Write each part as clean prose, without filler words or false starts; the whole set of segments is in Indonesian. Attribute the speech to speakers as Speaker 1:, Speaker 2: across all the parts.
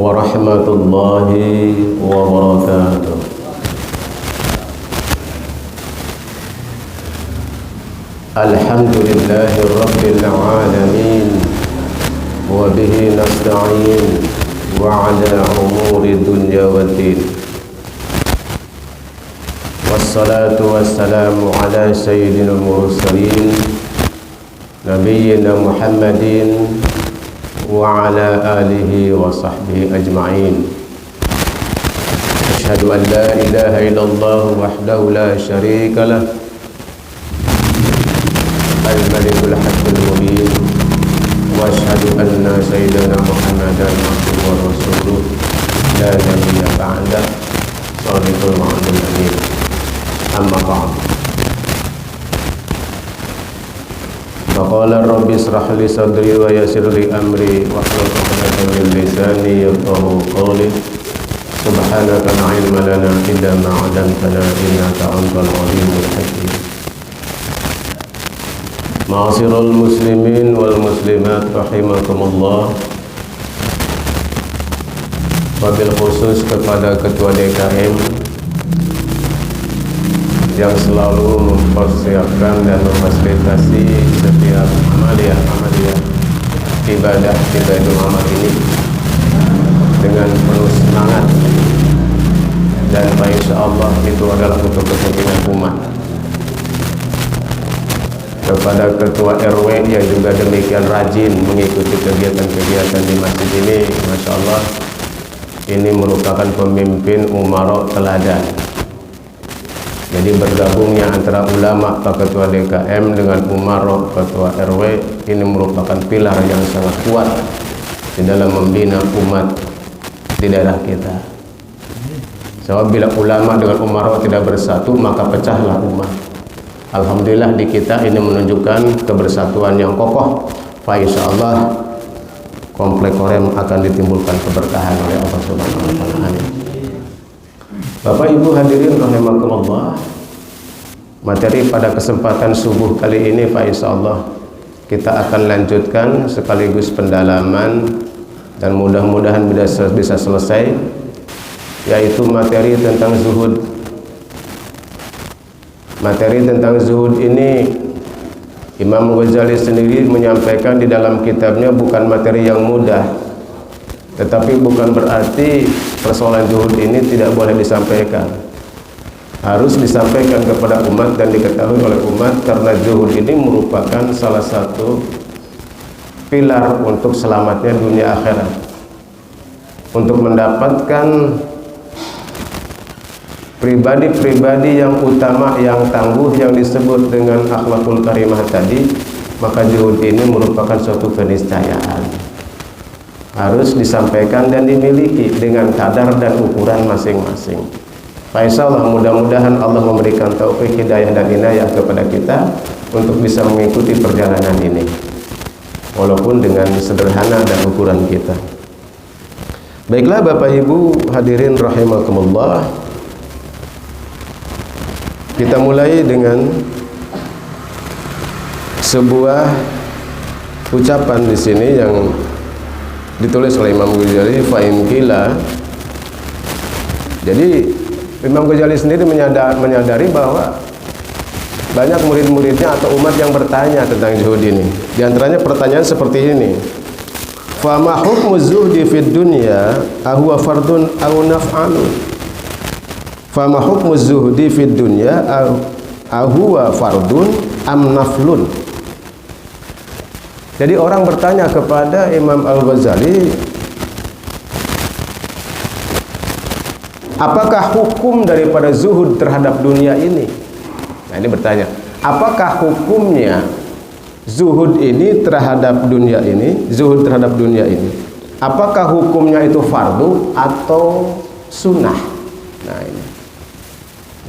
Speaker 1: warahmatullahi wabarakatuh. Alhamdulillahi rabbil alamin, wa bihi nasta'in wa ala umuri dunya waddin. Wassalatu wassalamu ala sayyidina mursalin nabiyyina Muhammadin wa ala alihi wa sahbihi ajma'in. Asyhadu an la ilaha illallah wahdahu la syarika lah, al-malikul haqqul mubin, wa asyhadu anna sayyidana Muhammadan abduhu wa rasuluh la nabiyya ba'da, shadiqul ma'dul amin. Amma ba'd. Faqala rabbi israh li sadri wa yassir li amri wahlul 'uqdatam min lisani yafqahu qawli. Subhanaka la ilma lana illa ma 'allamtana innaka antal alimul hakim. Ma'asyiral muslimin wal muslimat rahimakumullah. Wabil khusus kepada ketua DKM yang selalu mempersiapkan dan memfasilitasi setiap amaliyah ibadah Baitul Amal ini dengan penuh semangat, dan insyaallah itu adalah untuk kepentingan umat. Kepada ketua RW yang juga demikian rajin mengikuti kegiatan-kegiatan di masjid ini, Masya Allah, ini merupakan pemimpin umara teladan. Jadi bergabungnya antara ulama Pak Ketua DKM dengan umara Ketua RW ini merupakan pilar yang sangat kuat di dalam membina umat di daerah kita. Sebab bila ulama dengan umara tidak bersatu, maka pecahlah umat. Alhamdulillah di kita ini menunjukkan kebersatuan yang kokoh. Fa insyaallah komplek Korem akan ditimbulkan keberkahan oleh Allah Subhanahu wa taala. Bapak Ibu hadirin rahimakumullah. Materi pada kesempatan subuh kali ini fa insyaallah kita akan lanjutkan sekaligus pendalaman dan mudah-mudahan bisa selesai, yaitu materi tentang zuhud. Materi tentang zuhud ini Imam Ghazali sendiri menyampaikan di dalam kitabnya bukan materi yang mudah, tetapi bukan berarti persoalan zuhud ini tidak boleh disampaikan. Harus disampaikan kepada umat dan diketahui oleh umat, karena zuhud ini merupakan salah satu pilar untuk selamatnya dunia akhirat. Untuk mendapatkan pribadi-pribadi yang utama, yang tangguh, yang disebut dengan akhlakul karimah tadi, maka zuhud ini merupakan suatu keniscayaan. Harus disampaikan dan dimiliki dengan kadar dan ukuran masing-masing. Insyaallah mudah-mudahan Allah memberikan taufik, hidayah dan inayah kepada kita untuk bisa mengikuti perjalanan ini, walaupun dengan sederhana dan ukuran kita. Baiklah Bapak Ibu hadirin rahimakumullah. Kita mulai dengan sebuah ucapan di sini yang ditulis oleh Imam Ghazali, fa'in qila. Jadi Imam Ghazali sendiri menyadari bahwa banyak murid-muridnya atau umat yang bertanya tentang zuhud ini. Di antaranya pertanyaan seperti ini: fa ma hukmu zuhdi fid dunya ahuwa fardun aw naf'alun? Fa ma hukmu zuhdi fid dunya ahuwa fardun am naflun? Jadi orang bertanya kepada Imam Al-Ghazali, apakah hukum daripada zuhud terhadap dunia ini? Nah, ini bertanya, apakah hukumnya zuhud ini terhadap dunia ini, zuhud terhadap dunia ini? Apakah hukumnya itu fardu atau sunnah? Nah, ini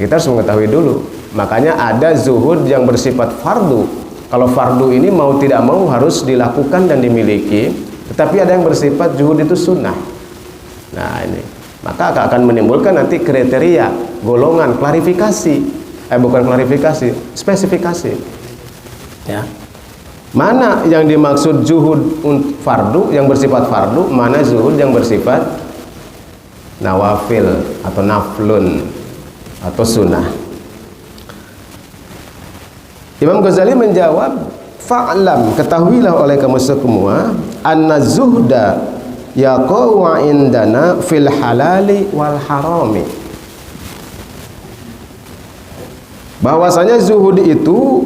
Speaker 1: kita harus mengetahui dulu. Makanya ada zuhud yang bersifat fardu. Kalau fardu ini mau tidak mau harus dilakukan dan dimiliki. Tetapi ada yang bersifat zuhud itu sunnah. Nah, ini maka akan menimbulkan nanti kriteria, golongan, klarifikasi, bukan klarifikasi, spesifikasi. Ya. Mana yang dimaksud zuhud fardu yang bersifat fardu, mana zuhud yang bersifat nawafil atau naflun atau sunnah. Imam Ghazali menjawab, fa'lam, ketahuilah oleh kamu semua, anna zuhda yaqa'u indana fil halali wal harami, bahwasanya zuhud itu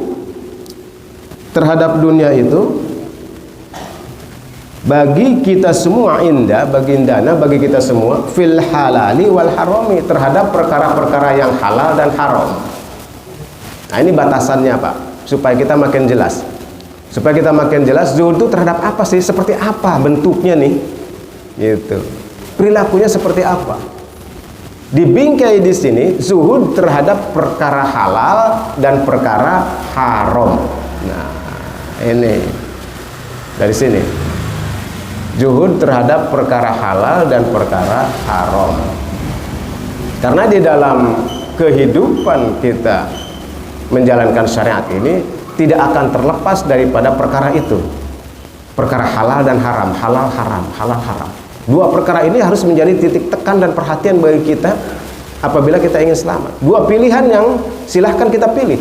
Speaker 1: terhadap dunia itu bagi kita semua, bagi kita semua, fil halali wal harami, terhadap perkara-perkara yang halal dan haram. Nah, ini batasannya Pak, supaya kita makin jelas. Supaya kita makin jelas, zuhud itu terhadap apa sih? Seperti apa bentuknya nih? Gitu. Perilakunya seperti apa? Dibingkai di sini, zuhud terhadap perkara halal dan perkara haram. Nah, ini dari sini. Zuhud terhadap perkara halal dan perkara haram. Karena di dalam kehidupan kita menjalankan syariat ini tidak akan terlepas daripada perkara itu, perkara halal dan haram, halal haram, halal haram. Dua perkara ini harus menjadi titik tekan dan perhatian bagi kita apabila kita ingin selamat. Dua pilihan yang silahkan kita pilih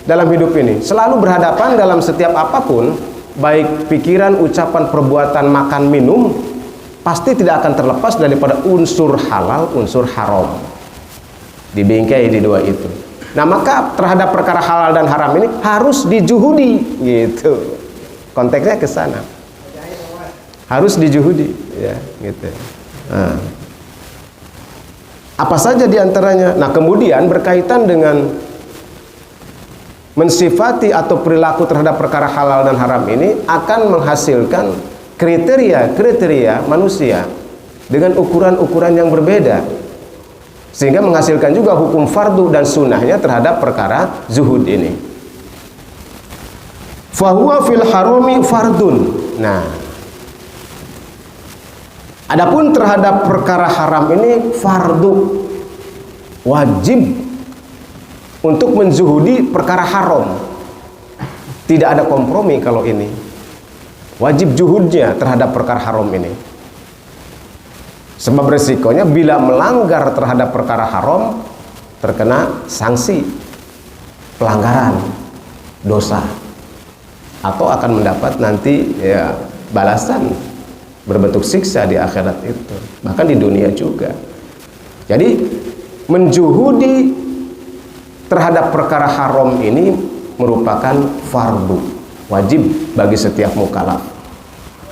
Speaker 1: dalam hidup ini, selalu berhadapan dalam setiap apapun, baik pikiran, ucapan, perbuatan, makan, minum, pasti tidak akan terlepas daripada unsur halal, unsur haram. Dibingkai di dua itu. Nah, maka terhadap perkara halal dan haram ini harus dijuhudi, gitu. Konteksnya ke sana. Harus dijuhudi, ya, gitu. Nah, apa saja diantaranya? Nah, kemudian berkaitan dengan mensifati atau perilaku terhadap perkara halal dan haram ini akan menghasilkan kriteria-kriteria manusia dengan ukuran-ukuran yang berbeda, sehingga menghasilkan juga hukum fardu dan sunnahnya terhadap perkara zuhud ini. Fahuwa fil harami fardun. Nah, adapun terhadap perkara haram ini fardu, wajib untuk menzuhudi perkara haram. Tidak ada kompromi kalau ini. Wajib juhudnya terhadap perkara haram ini. Sebab resikonya bila melanggar terhadap perkara haram terkena sanksi, pelanggaran, dosa, atau akan mendapat nanti ya balasan berbentuk siksa di akhirat itu, bahkan di dunia juga. Jadi menjuhudi terhadap perkara haram ini merupakan fardu, wajib bagi setiap mukallaf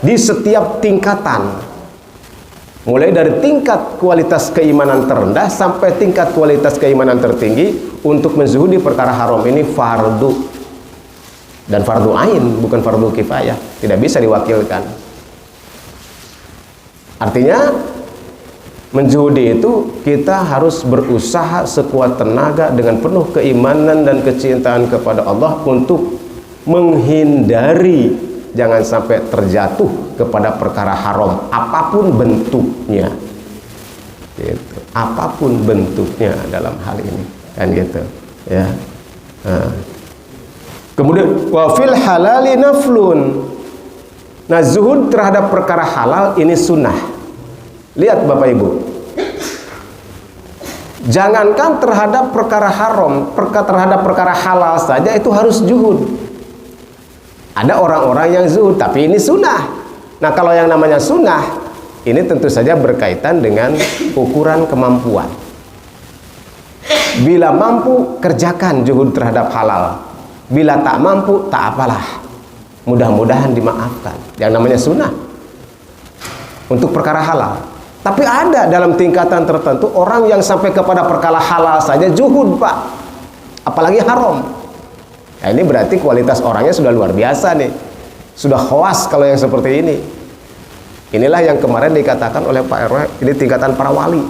Speaker 1: di setiap tingkatan, mulai dari tingkat kualitas keimanan terendah sampai tingkat kualitas keimanan tertinggi. Untuk menzuhudi perkara haram ini fardu, dan fardu ain, bukan fardu kifayah, tidak bisa diwakilkan. Artinya menzuhudi itu kita harus berusaha sekuat tenaga dengan penuh keimanan dan kecintaan kepada Allah untuk menghindari jangan sampai terjatuh kepada perkara haram apapun bentuknya, gitu. Apapun bentuknya dalam hal ini, kan gitu ya. Nah, kemudian wa fil halali naflun. Nah, zuhud terhadap perkara halal ini sunnah. Lihat Bapak Ibu, jangankan terhadap perkara haram, terhadap perkara halal saja itu harus zuhud. Ada orang-orang yang zuhud, tapi ini sunnah. Nah, kalau yang namanya sunnah, ini tentu saja berkaitan dengan ukuran kemampuan. Bila mampu, kerjakan zuhud terhadap halal. Bila tak mampu, tak apalah. Mudah-mudahan dimaafkan. Yang namanya sunnah untuk perkara halal. Tapi ada dalam tingkatan tertentu orang yang sampai kepada perkara halal saja zuhud, Pak. Apalagi haram. Nah, ini berarti kualitas orangnya sudah luar biasa nih. Sudah khawas kalau yang seperti ini. Inilah yang kemarin dikatakan oleh Pak RW, ini tingkatan para wali.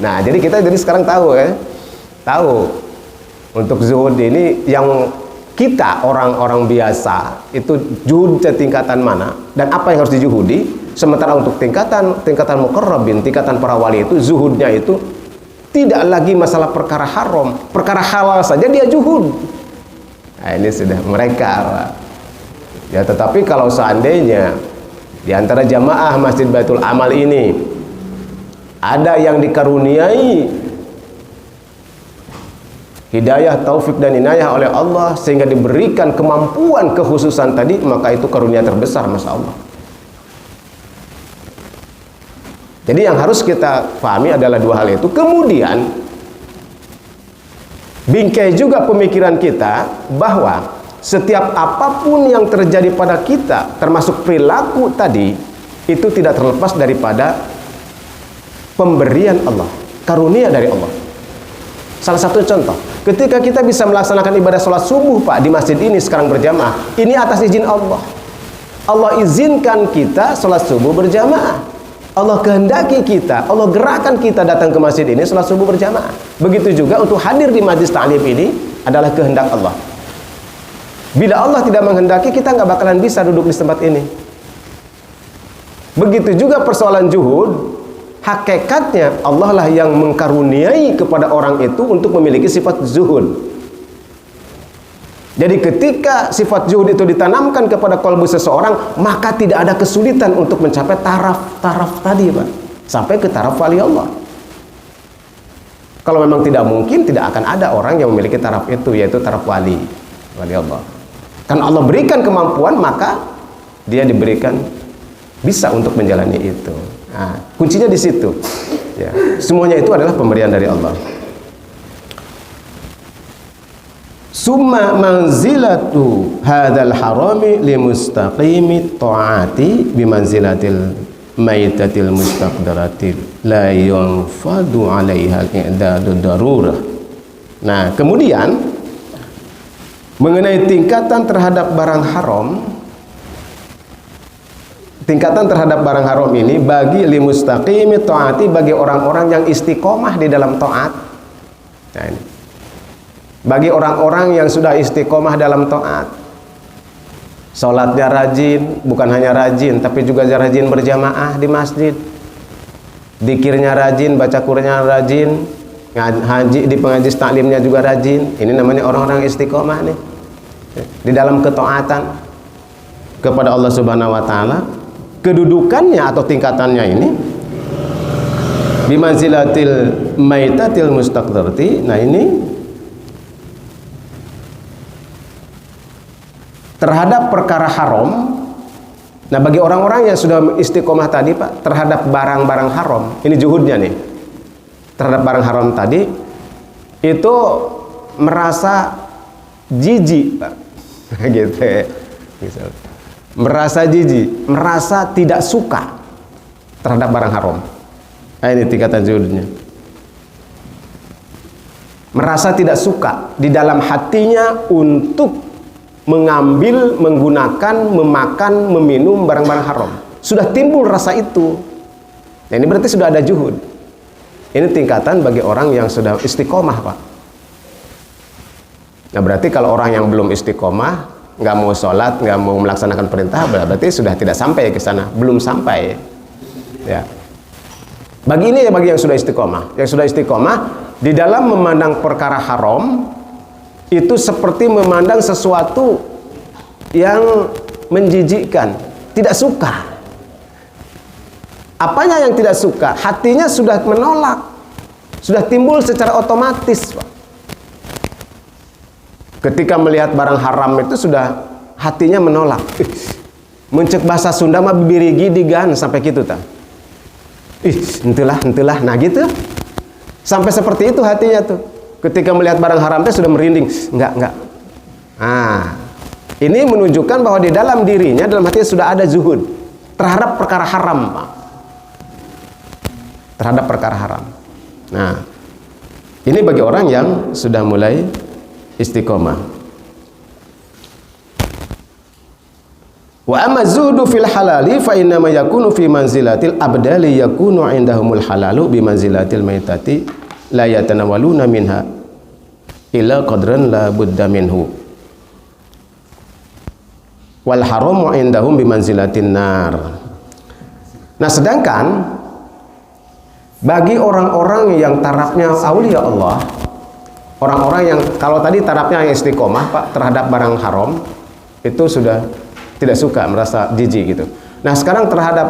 Speaker 1: Nah, jadi kita sekarang tahu ya. Tahu untuk zuhud ini yang kita orang-orang biasa itu zuhud tingkatan mana dan apa yang harus dijuhudi. Sementara untuk tingkatan muqarrabin, tingkatan para wali itu zuhudnya itu tidak lagi masalah perkara haram, perkara halal saja dia zuhud. Nah, ini sudah mereka, Pak. Ya, tetapi kalau seandainya di antara jamaah Masjid Baitul Amal ini Ada yang dikaruniai hidayah, taufik dan inayah oleh Allah sehingga diberikan kemampuan kekhususan tadi, maka itu karunia terbesar, masya Allah. Jadi yang harus kita pahami adalah dua hal itu. Kemudian bingkai juga pemikiran kita bahwa setiap apapun yang terjadi pada kita, termasuk perilaku tadi, itu tidak terlepas daripada pemberian Allah, karunia dari Allah. Salah satu contoh, ketika kita bisa melaksanakan ibadah sholat subuh Pak di masjid ini sekarang berjamaah, ini atas izin Allah. Allah izinkan kita sholat subuh berjamaah. Allah kehendaki kita, Allah gerakan kita datang ke masjid ini sholat subuh berjamaah. Begitu juga untuk hadir di majlis ta'lim ini adalah kehendak Allah. Bila Allah tidak menghendaki, kita nggak bakalan bisa duduk di tempat ini. Begitu juga persoalan juhud. Hakikatnya Allah lah yang mengkaruniai kepada orang itu untuk memiliki sifat zuhud. Jadi ketika sifat zuhud itu ditanamkan kepada kalbu seseorang, maka tidak ada kesulitan untuk mencapai taraf tadi Pak, sampai ke taraf wali Allah. Kalau memang tidak mungkin, tidak akan ada orang yang memiliki taraf itu, yaitu taraf wali Allah. Kan Allah berikan kemampuan, maka dia diberikan bisa untuk menjalani itu. Nah, kuncinya di situ. Ya, semuanya itu adalah pemberian dari Allah. Summa manzilatu hadzal harami limustaqimi ta'ati bimanzilatil maitatil mustaqdaratil la yunfadu 'alaiha al-i'dadu darurah. Nah, kemudian mengenai tingkatan terhadap barang haram, tingkatan terhadap barang haram ini bagi limustaqimi taati, bagi orang-orang yang istiqomah di dalam taat. Nah, ini. Bagi orang-orang yang sudah istiqomah dalam taat, sholatnya rajin, bukan hanya rajin tapi juga rajin berjamaah di masjid, dzikirnya rajin, baca Qur'annya rajin, haji di pengajis taklimnya juga rajin. Ini namanya orang-orang istiqomah nih di dalam ketaatan kepada Allah Subhanahu wa taala. Kedudukannya atau tingkatannya ini bimanzilatil maitatil mustaqdarati. Nah, ini terhadap perkara haram. Nah, bagi orang-orang yang sudah istiqomah tadi Pak, terhadap barang-barang haram, ini juhudnya nih, terhadap barang haram tadi itu merasa jijik Pak gitu ya, misalnya merasa jijik, merasa tidak suka terhadap barang haram. Nah, ini tingkatan zuhudnya. Merasa tidak suka di dalam hatinya untuk mengambil, menggunakan, memakan, meminum barang-barang haram. Sudah timbul rasa itu. Nah, ini berarti sudah ada juhud. Ini tingkatan bagi orang yang sudah istiqomah Pak. Nah, berarti kalau orang yang belum istiqomah, nggak mau sholat, nggak mau melaksanakan perintah, berarti sudah tidak sampai ke sana, belum sampai. Ya. Bagi ini ya, bagi yang sudah istiqomah. Yang sudah istiqomah di dalam memandang perkara haram itu seperti memandang sesuatu yang menjijikkan, tidak suka. Apanya yang tidak suka? Hatinya sudah menolak, sudah timbul secara otomatis Pak. Ketika melihat barang haram itu sudah hatinya menolak. Mencek bahasa Sunda mah bibirigi digan sampai gitu ta. Entelah. Nah gitu. Sampai seperti itu hatinya tuh. Ketika melihat barang haram itu sudah merinding. Enggak. Ah. Ini menunjukkan bahwa di dalam dirinya, dalam hatinya sudah ada zuhud terhadap perkara haram, Pak. Terhadap perkara haram. Nah, ini bagi orang yang sudah mulai istiqomah. Wa amma zuhdu fil halali fa inna ma yakunu fi manzilatil abdali yakunu indahumul halalu bi manzilatil maitati la yatanawaluna minha illa qadran la budda minhu wal haramu indahum bi manzilatin nar. Nah, sedangkan bagi orang-orang yang tarafnya aulia Allah, orang-orang yang kalau tadi tarafnya yang istiqomah Pak terhadap barang haram itu sudah tidak suka, merasa jijik gitu. Nah, sekarang terhadap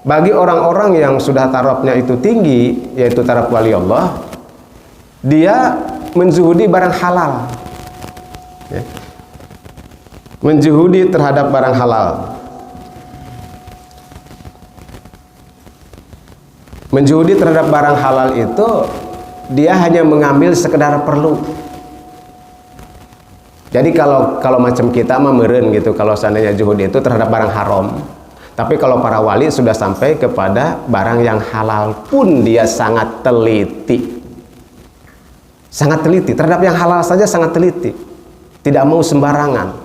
Speaker 1: Bagi orang-orang yang sudah tarafnya itu tinggi, yaitu taraf wali Allah, dia menzuhudi barang halal, ya. Menzuhudi terhadap barang halal. Menzuhudi terhadap barang halal itu dia hanya mengambil sekedar perlu. Jadi kalau macam kita mah meureun gitu, kalau seandainya zuhud itu terhadap barang haram. Tapi kalau para wali sudah sampai kepada barang yang halal pun dia sangat teliti. Sangat teliti, terhadap yang halal saja sangat teliti. Tidak mau sembarangan.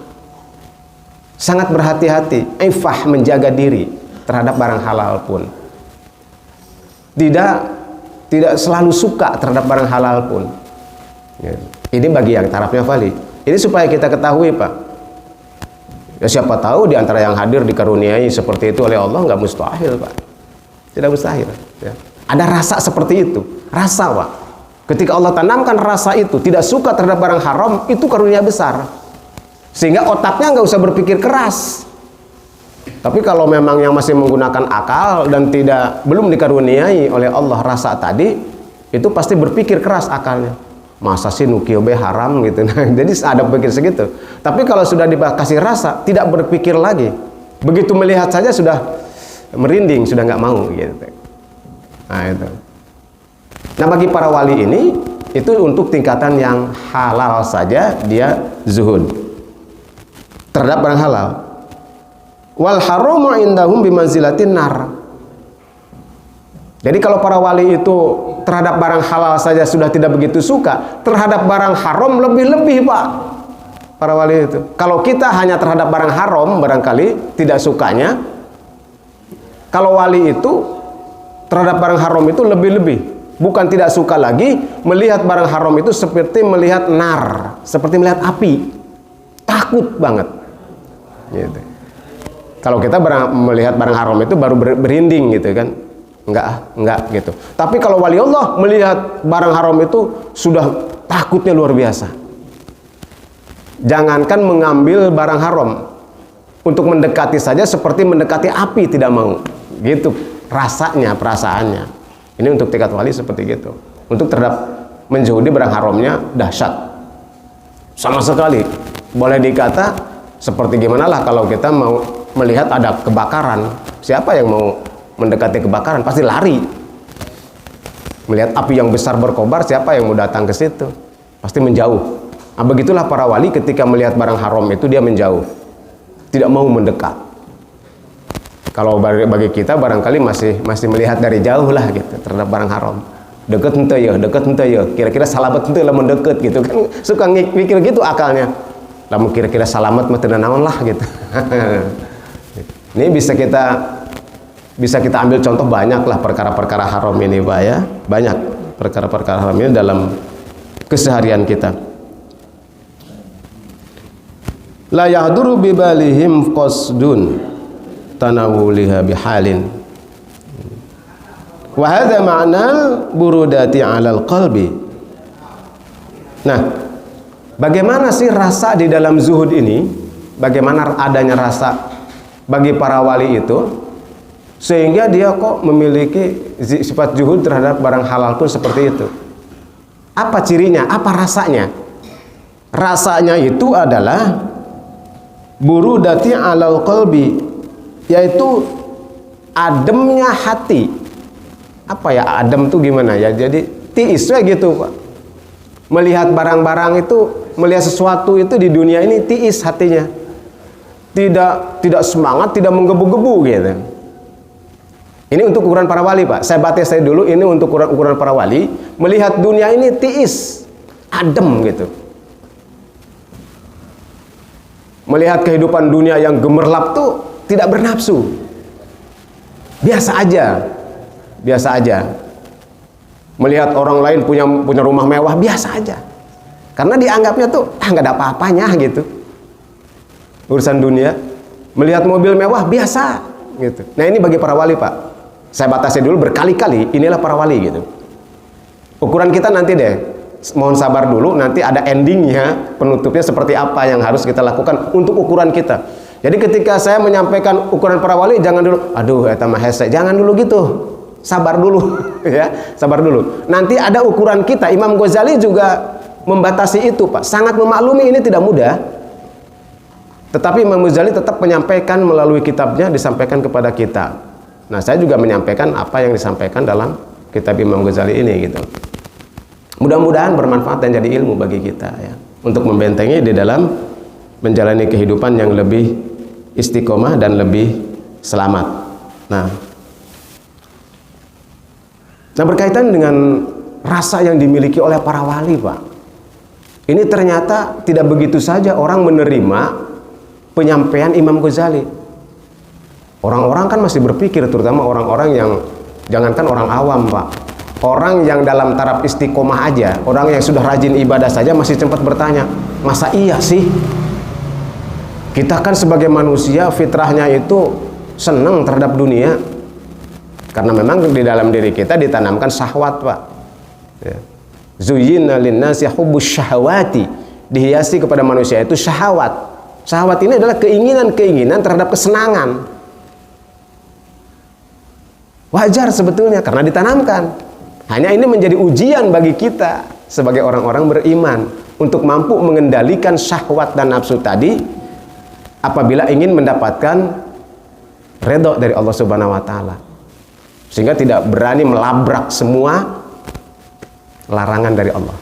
Speaker 1: Sangat berhati-hati, ifah, menjaga diri terhadap barang halal pun. Tidak selalu suka terhadap barang halal pun. Ya. Ini bagi yang tarafnya wali. Ini supaya kita ketahui, Pak. Ya siapa tahu di antara yang hadir dikaruniai seperti itu oleh Allah, nggak mustahil, Pak. Tidak mustahil. Ya. Ada rasa seperti itu, rasa, Pak. Ketika Allah tanamkan rasa itu, tidak suka terhadap barang haram, itu karunia besar. Sehingga otaknya nggak usah berpikir keras. Tapi kalau memang yang masih menggunakan akal dan belum dikaruniai oleh Allah rasa tadi, itu pasti berpikir keras akalnya. Masa sih nukiobe haram gitu. Nah, jadi ada berpikir segitu. Tapi kalau sudah dikasih rasa, tidak berpikir lagi. Begitu melihat saja sudah merinding, sudah nggak mau gitu. Nah itu. Nah bagi para wali ini, itu untuk tingkatan yang halal saja dia zuhud terhadap barang halal. Wal haramu indahum bimanzilatin nar. Jadi kalau para wali itu terhadap barang halal saja sudah tidak begitu suka, terhadap barang haram lebih-lebih, Pak. Para wali itu. Kalau kita hanya terhadap barang haram barangkali tidak sukanya, kalau wali itu terhadap barang haram itu lebih-lebih. Bukan tidak suka lagi, melihat barang haram itu seperti melihat nar, seperti melihat api. Takut banget. Gitu. Kalau kita melihat barang haram itu baru berinding gitu kan. Enggak gitu. Tapi kalau wali Allah melihat barang haram itu sudah takutnya luar biasa. Jangankan mengambil barang haram, untuk mendekati saja seperti mendekati api tidak mau. Gitu rasanya, perasaannya. Ini untuk tingkat wali seperti gitu. Untuk terhadap menjauhi barang haramnya dahsyat. Sama sekali. Boleh dikata seperti gimana lah kalau kita mau melihat ada kebakaran. Siapa yang mau mendekati kebakaran? Pasti lari. Melihat api yang besar berkobar, siapa yang mau datang ke situ? Pasti menjauh. Nah, begitulah para wali ketika melihat barang haram itu dia menjauh, tidak mau mendekat. Kalau bagi kita barangkali masih melihat dari jauh lah gitu terhadap barang haram. Deket ente ya, kira-kira salamet ente lah mendekat gitu kan, suka mikir gitu akalnya. Lamun kira-kira salamet mah teu naon lah gitu. Ini bisa kita ambil contoh banyak lah perkara-perkara haram ini, Pak ya. Banyak perkara-perkara haram ini dalam keseharian kita. La yahduru bibalihim qasdun tanawuliha bihalin. Wa hadza ma'na burudati 'alal qalbi. Nah, bagaimana sih rasa di dalam zuhud ini? Bagaimana adanya rasa bagi para wali itu sehingga dia kok memiliki sifat zuhud terhadap barang halal pun seperti itu? Apa cirinya? Apa rasanya? Rasanya itu adalah burudati 'alal qalbi, yaitu ademnya hati. Apa ya adem tuh gimana ya? Jadi tiis ya gitu, Pak. Melihat barang-barang itu, melihat sesuatu itu di dunia ini tiis hatinya. Tidak semangat, tidak menggebu-gebu gitu. Ini untuk ukuran para wali, Pak. Saya batas saya dulu, ini untuk ukuran para wali. Melihat dunia ini tiis, adem gitu. Melihat kehidupan dunia yang gemerlap tuh tidak bernafsu. Biasa aja. Melihat orang lain punya rumah mewah, biasa aja. Karena dianggapnya tuh nggak ada apa-apanya gitu. Urusan dunia. Melihat mobil mewah biasa gitu. Nah, ini bagi para wali, Pak. Saya batasi dulu berkali-kali, inilah para wali gitu. Ukuran kita nanti deh, mohon sabar dulu, nanti ada endingnya, penutupnya seperti apa yang harus kita lakukan untuk ukuran kita. Jadi ketika saya menyampaikan ukuran para wali, jangan dulu, aduh eta mah hese, jangan dulu gitu. Sabar dulu ya, sabar dulu. Nanti ada ukuran kita. Imam Ghazali juga membatasi itu, Pak. Sangat memaklumi ini tidak mudah. Tetapi Imam Ghazali tetap menyampaikan melalui kitabnya, disampaikan kepada kita. Nah, saya juga menyampaikan apa yang disampaikan dalam kitab Imam Ghazali ini gitu. Mudah-mudahan bermanfaat dan jadi ilmu bagi kita ya, untuk membentengi di dalam menjalani kehidupan yang lebih istiqomah dan lebih selamat. Nah, berkaitan dengan rasa yang dimiliki oleh para wali, Pak. Ini ternyata tidak begitu saja orang menerima penyampaian Imam Ghazali. Orang-orang kan masih berpikir, terutama orang-orang yang, jangankan orang awam, Pak, orang yang dalam taraf istiqomah aja, orang yang sudah rajin ibadah saja masih sempat bertanya, masa iya sih? Kita kan sebagai manusia fitrahnya itu senang terhadap dunia, karena memang di dalam diri kita ditanamkan syahwat, Pak ya. Zuyyina linnasi hubbus syahawati, dihiasi kepada manusia itu syahwat. Syahwat ini adalah keinginan-keinginan terhadap kesenangan. Wajar sebetulnya karena ditanamkan. Hanya ini menjadi ujian bagi kita sebagai orang-orang beriman untuk mampu mengendalikan syahwat dan nafsu tadi apabila ingin mendapatkan redha dari Allah Subhanahu wa taala. Sehingga tidak berani melabrak semua larangan dari Allah.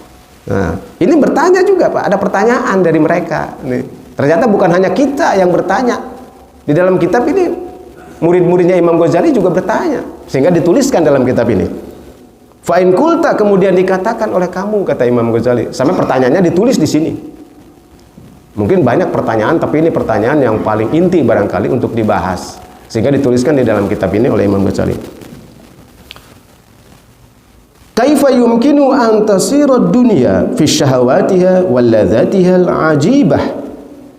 Speaker 1: Nah, ini bertanya juga, Pak. Ada pertanyaan dari mereka. Nih, ternyata bukan hanya kita yang bertanya. Di dalam kitab ini murid-muridnya Imam Ghazali juga bertanya, sehingga dituliskan dalam kitab ini. Fa in qulta, kemudian dikatakan oleh kamu, kata Imam Ghazali. Sampai pertanyaannya ditulis di sini. Mungkin banyak pertanyaan, tapi ini pertanyaan yang paling inti barangkali untuk dibahas, sehingga dituliskan di dalam kitab ini oleh Imam Ghazali. Kaifa yumkinu an tasira dunya fi syahawatiha wal ladzatiha al ajibah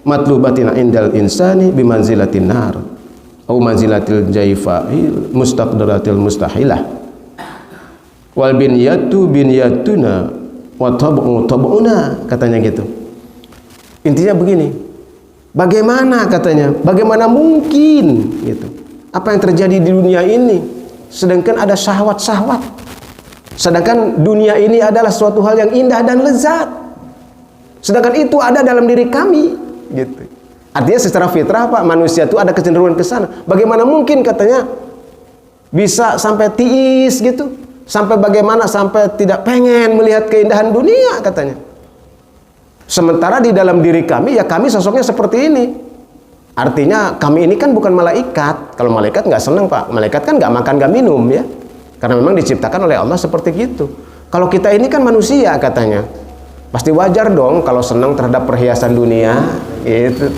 Speaker 1: matlubatin indal insani bimanzilatin nar au manzilatil jaifa mustaqdaratil mustahilah wal binyatuna wa tab'una, katanya gitu. Intinya begini, bagaimana katanya, bagaimana mungkin gitu, apa yang terjadi di dunia ini sedangkan ada syahwat-syahwat, sedangkan dunia ini adalah suatu hal yang indah dan lezat, sedangkan itu ada dalam diri kami gitu. Artinya secara fitrah, Pak, manusia itu ada kecenderungan ke sana. Bagaimana mungkin katanya bisa sampai tiis gitu, sampai bagaimana sampai tidak pengen melihat keindahan dunia katanya. Sementara di dalam diri kami, ya kami sosoknya seperti ini. Artinya kami ini kan bukan malaikat. Kalau malaikat nggak senang, Pak. Malaikat kan nggak makan nggak minum ya. Karena memang diciptakan oleh Allah seperti gitu. Kalau kita ini kan manusia katanya, pasti wajar dong kalau senang terhadap perhiasan dunia. Itu.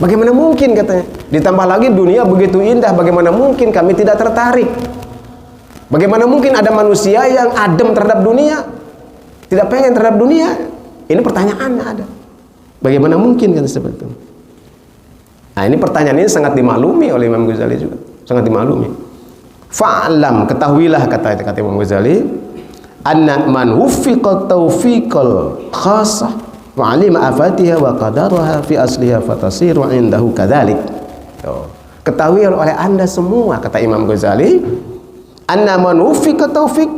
Speaker 1: Bagaimana mungkin katanya? Ditambah lagi dunia begitu indah, bagaimana mungkin kami tidak tertarik? Bagaimana mungkin ada manusia yang adem terhadap dunia, tidak pengen terhadap dunia? Ini pertanyaannya ada. Bagaimana mungkin kan sebetulnya? Nah, ini pertanyaan ini sangat dimaklumi oleh Imam Ghazali juga, sangat dimaklumi. Fa'lam, ketahuilah kata Imam Ghazali, anna man wuffiqa taufiqal khasah wa alima afatiha wa qadaraha fi asliha fatasiru indahu kadzalik. Ketahui oleh Anda semua, kata Imam Ghazali, anna man wuffiqa taufiq,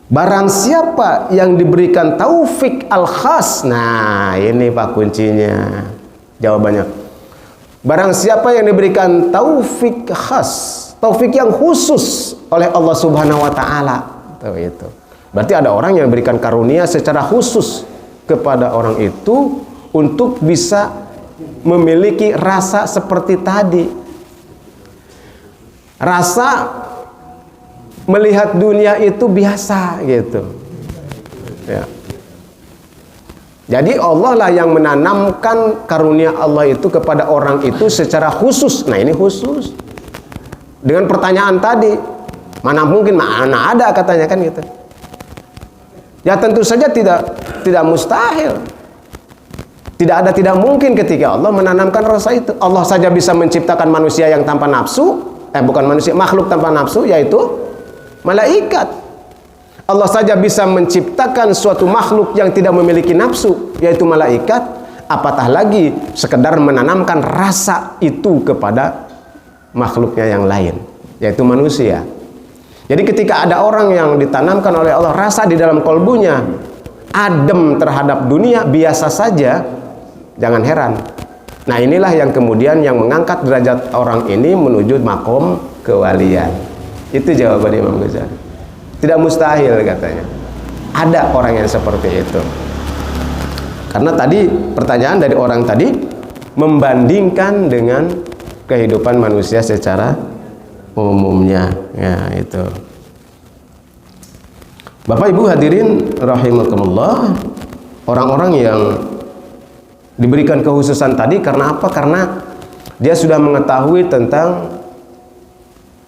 Speaker 1: barang siapa yang diberikan taufik al khas. Nah, ini Pak kuncinya. Jawabannya, barang siapa yang diberikan taufik khas, taufik yang khusus oleh Allah Subhanahu wa taala. Itu. Berarti ada orang yang diberikan karunia secara khusus kepada orang itu untuk bisa memiliki rasa seperti tadi. Rasa melihat dunia itu biasa gitu. Ya. Jadi Allah lah yang menanamkan karunia Allah itu kepada orang itu secara khusus. Nah, ini khusus. Dengan pertanyaan tadi, mana mungkin, mana ada katanya kan gitu. Ya tentu saja tidak mustahil. Tidak mungkin ketika Allah menanamkan rasa itu. Allah saja bisa menciptakan manusia yang tanpa nafsu, bukan manusia, makhluk tanpa nafsu, yaitu malaikat. Allah saja bisa menciptakan suatu makhluk yang tidak memiliki nafsu, yaitu malaikat. apatah lagi sekedar menanamkan rasa itu kepada makhluknya yang lain, yaitu manusia. Jadi ketika ada orang yang ditanamkan oleh Allah rasa di dalam kolbunya adem terhadap dunia, biasa saja, jangan heran. Nah, inilah yang kemudian yang mengangkat derajat orang ini menuju makom kewalian. Itu jawaban Imam Ghazali. Tidak mustahil katanya. Ada orang yang seperti itu. Karena tadi pertanyaan dari orang tadi membandingkan dengan kehidupan manusia secara umumnya, ya itu. Bapak Ibu hadirin rahimakumullah, orang-orang yang diberikan kekhususan tadi karena apa? Karena dia sudah mengetahui tentang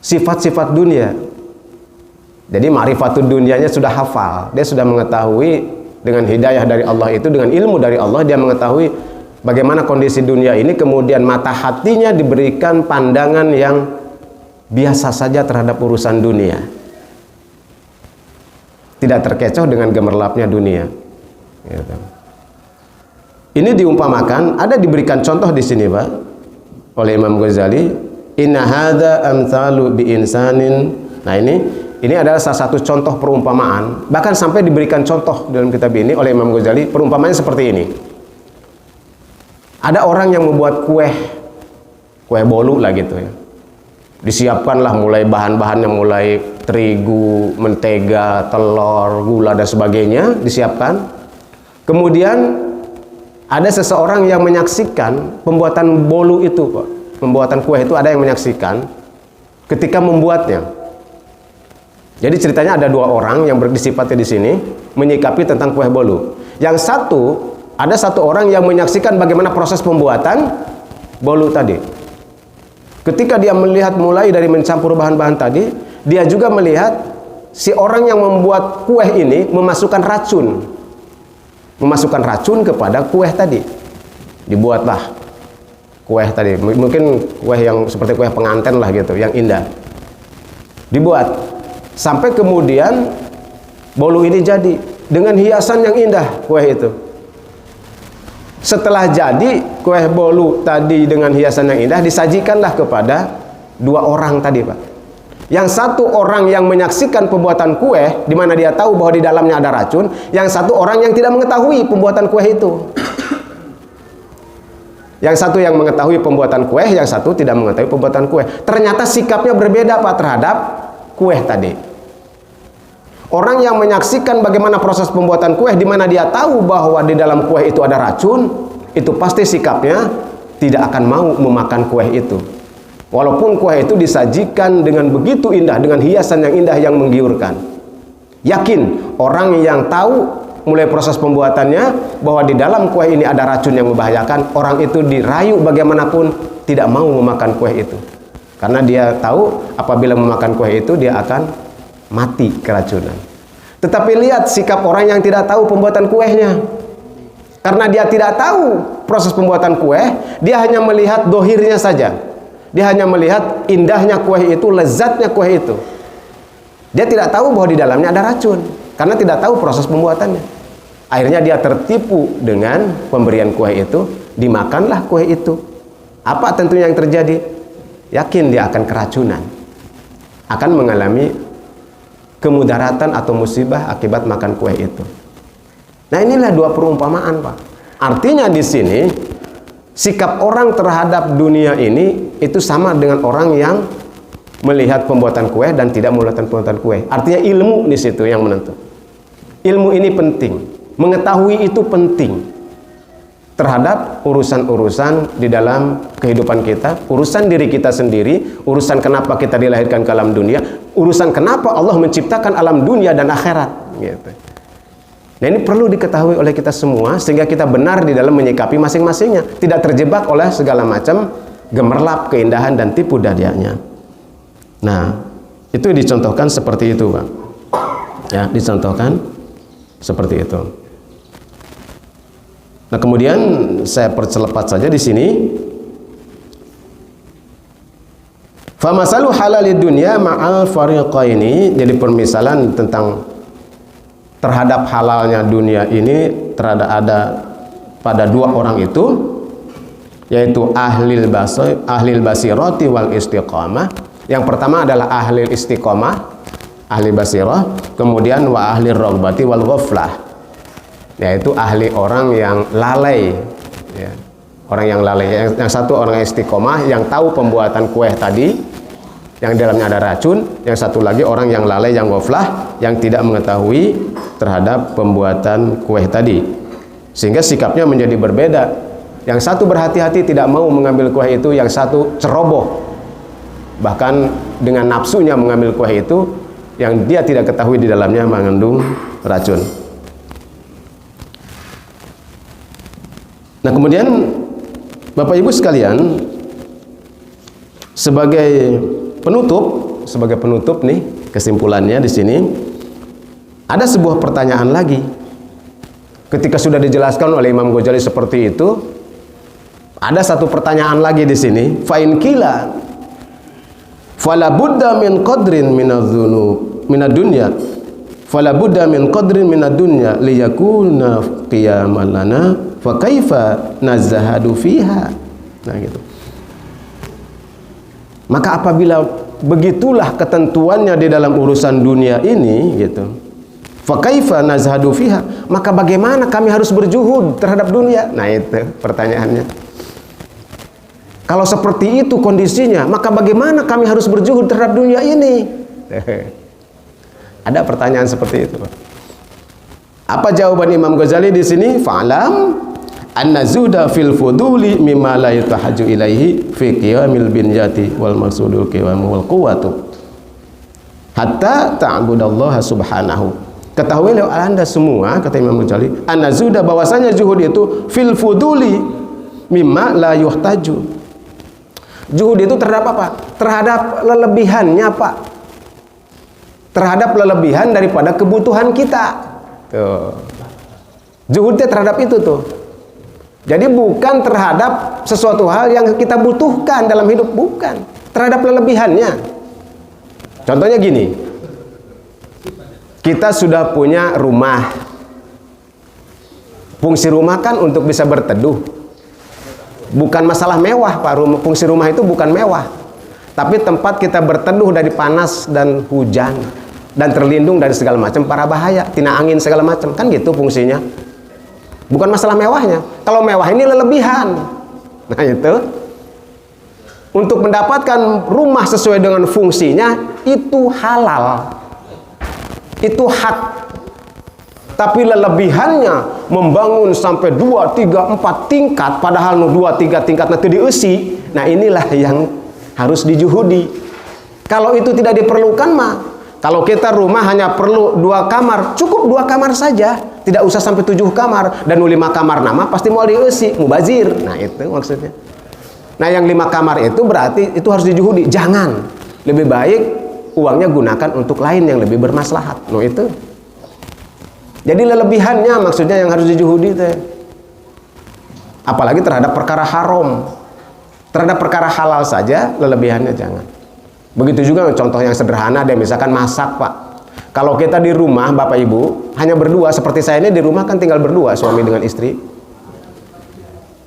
Speaker 1: sifat-sifat dunia. Jadi ma'rifatud dunianya sudah hafal. Dia sudah mengetahui dengan hidayah dari Allah itu, dengan ilmu dari Allah, dia mengetahui bagaimana kondisi dunia ini, kemudian mata hatinya diberikan pandangan yang biasa saja terhadap urusan dunia. Tidak terkecoh dengan gemerlapnya dunia. Gitu. Ini diumpamakan, ada diberikan contoh di sini, Pak, oleh Imam Ghazali. Inna hadza amthalu bi insanin. Nah, ini adalah salah satu contoh perumpamaan. Bahkan sampai diberikan contoh dalam kitab ini oleh Imam Ghazali, perumpamaannya seperti ini. Ada orang yang membuat kue bolu lah gitu ya. Disiapkanlah mulai bahan-bahannya, mulai terigu, mentega, telur, gula dan sebagainya disiapkan. Kemudian ada seseorang yang menyaksikan pembuatan bolu itu, Pak. Pembuatan kue itu ada yang menyaksikan ketika membuatnya. Jadi ceritanya ada dua orang yang berdisipati di sini menyikapi tentang kue bolu. Yang satu, ada satu orang yang menyaksikan bagaimana proses pembuatan bolu tadi. Ketika dia melihat mulai dari mencampur bahan-bahan tadi, dia juga melihat si orang yang membuat kue ini memasukkan racun. Memasukkan racun kepada kue tadi. Dibuatlah kue tadi, mungkin kue yang seperti kue pengantin lah gitu, yang indah. Dibuat sampai kemudian bolu ini jadi dengan hiasan yang indah kue itu. Setelah jadi kue bolu tadi dengan hiasan yang indah, disajikanlah kepada dua orang tadi, Pak. Yang satu orang yang menyaksikan pembuatan kue, di mana dia tahu bahwa di dalamnya ada racun. Yang satu orang yang tidak mengetahui pembuatan kue itu. Yang satu yang mengetahui pembuatan kue, yang satu tidak mengetahui pembuatan kue. Ternyata sikapnya berbeda, Pak, terhadap kue tadi. Orang yang menyaksikan bagaimana proses pembuatan kue, di mana dia tahu bahwa di dalam kue itu ada racun, itu pasti sikapnya tidak akan mau memakan kue itu. Walaupun kue itu disajikan dengan begitu indah, dengan hiasan yang indah yang menggiurkan. Yakin orang yang tahu mulai proses pembuatannya bahwa di dalam kue ini ada racun yang membahayakan, orang itu dirayu bagaimanapun tidak mau memakan kue itu. Karena dia tahu apabila memakan kue itu dia akan mati keracunan. Tetapi lihat sikap orang yang tidak tahu pembuatan kuenya. Karena dia tidak tahu proses pembuatan kue, dia hanya melihat dohirnya saja. Dia hanya melihat indahnya kue itu, lezatnya kue itu. Dia tidak tahu bahwa di dalamnya ada racun, karena tidak tahu proses pembuatannya. Akhirnya dia tertipu dengan pemberian kue itu, dimakanlah kue itu. Apa tentunya yang terjadi? Yakin dia akan keracunan, akan mengalami kemudaratan atau musibah akibat makan kue itu. Nah, inilah dua perumpamaan, Pak. Artinya di sini sikap orang terhadap dunia ini itu sama dengan orang yang melihat pembuatan kue dan tidak melihat pembuatan kue. Artinya ilmu di situ yang menentu. Ilmu ini penting, mengetahui itu penting terhadap urusan-urusan di dalam kehidupan kita, urusan diri kita sendiri, urusan kenapa kita dilahirkan ke alam dunia, urusan kenapa Allah menciptakan alam dunia dan akhirat, gitu. Nah, ini perlu diketahui oleh kita semua sehingga kita benar di dalam menyikapi masing-masingnya, tidak terjebak oleh segala macam gemerlap, keindahan dan tipu dayanya. Nah, itu dicontohkan seperti itu, Pak. Ya, dicontohkan seperti itu. Nah, kemudian saya percepat saja di sini. Famasalu halalid dunya ma'al fariqaini, jadi permisalan tentang terhadap halalnya dunia ini terhadap ada pada dua orang itu, yaitu ahlil basirati wal istiqamah. Yang pertama adalah ahlil istiqamah, ahli basirah, kemudian wa ahli raghbati wal ghaflah, yaitu ahli orang yang lalai, ya. Orang yang lalai. Yang satu orang istiqomah yang tahu pembuatan kue tadi yang di dalamnya ada racun, yang satu lagi orang yang lalai, yang ghaflah, yang tidak mengetahui terhadap pembuatan kue tadi, sehingga sikapnya menjadi berbeda. Yang satu berhati-hati tidak mau mengambil kue itu, yang satu ceroboh, bahkan dengan nafsunya mengambil kue itu yang dia tidak ketahui di dalamnya mengandung racun. Nah, kemudian Bapak Ibu sekalian, sebagai penutup nih kesimpulannya di sini ada sebuah pertanyaan lagi. Ketika sudah dijelaskan oleh Imam Ghazali seperti itu, ada satu pertanyaan lagi di sini. Fa in qila fala budda min qadrin minadh-dhunub minad-dunya fala budda min qadrin minad-dunya liyakuna qiyaman lana fa kaifa nazahadu fiha. Nah, gitu. Maka apabila begitulah ketentuannya di dalam urusan dunia ini, gitu, fa kaifa nazahadu fiha, maka bagaimana kami harus berjuhud terhadap dunia? Nah, itu pertanyaannya. Kalau seperti itu kondisinya, maka bagaimana kami harus berjuhud terhadap dunia ini? Ada pertanyaan seperti itu. Apa jawaban Imam Ghazali di sini? Fa'lam anna zuda fil fuduli mimma la yatahaju ilaihi fi qiyamil binyati wal maqsudul qiyam wal quwwatu hatta ta'budallaha subhanahu. Ketahuilah Anda semua, kata Imam Ghazali, anna zuda, bahwasanya zuhud itu fil fuduli mimma la yuhtaju. Zuhud itu terhadap apa? Terhadap lelebihannya, Pak. Terhadap lelebihan daripada kebutuhan kita. Tuh. Zuhudnya terhadap itu tuh. Jadi bukan terhadap sesuatu hal yang kita butuhkan dalam hidup, bukan. Terhadap lelebihannya. Contohnya gini. Kita sudah punya rumah. Fungsi rumah kan untuk bisa berteduh. Bukan masalah mewah, Pak. Fungsi rumah itu bukan mewah, tapi tempat kita berteduh dari panas dan hujan, dan terlindung dari segala macam para bahaya, tina angin segala macam, kan gitu fungsinya. Bukan masalah mewahnya. Kalau mewah ini lelebihan. Nah, itu untuk mendapatkan rumah sesuai dengan fungsinya itu halal, itu hak. Tapi lelebihannya membangun sampai 2, 3, 4 tingkat, padahal 2, 3 tingkat nanti diusi. Nah, inilah yang harus dijuhudi. Kalau itu tidak diperlukan mah, kalau kita rumah hanya perlu 2 kamar, cukup 2 kamar saja, tidak usah sampai 7 kamar. Dan 5 kamar nama pasti mau diusi, mubazir. Nah, itu maksudnya. Nah, yang 5 kamar itu berarti itu harus dijuhudi. Jangan, lebih baik uangnya gunakan untuk lain yang lebih bermaslahat. Nah, itu. Jadi lelebihannya maksudnya yang harus dijuhudi teh. Apalagi terhadap perkara haram. Terhadap perkara halal saja lelebihannya jangan. Begitu juga contoh yang sederhana deh, misalkan masak, Pak. Kalau kita di rumah Bapak Ibu hanya berdua, seperti saya ini di rumah kan tinggal berdua, suami dengan istri.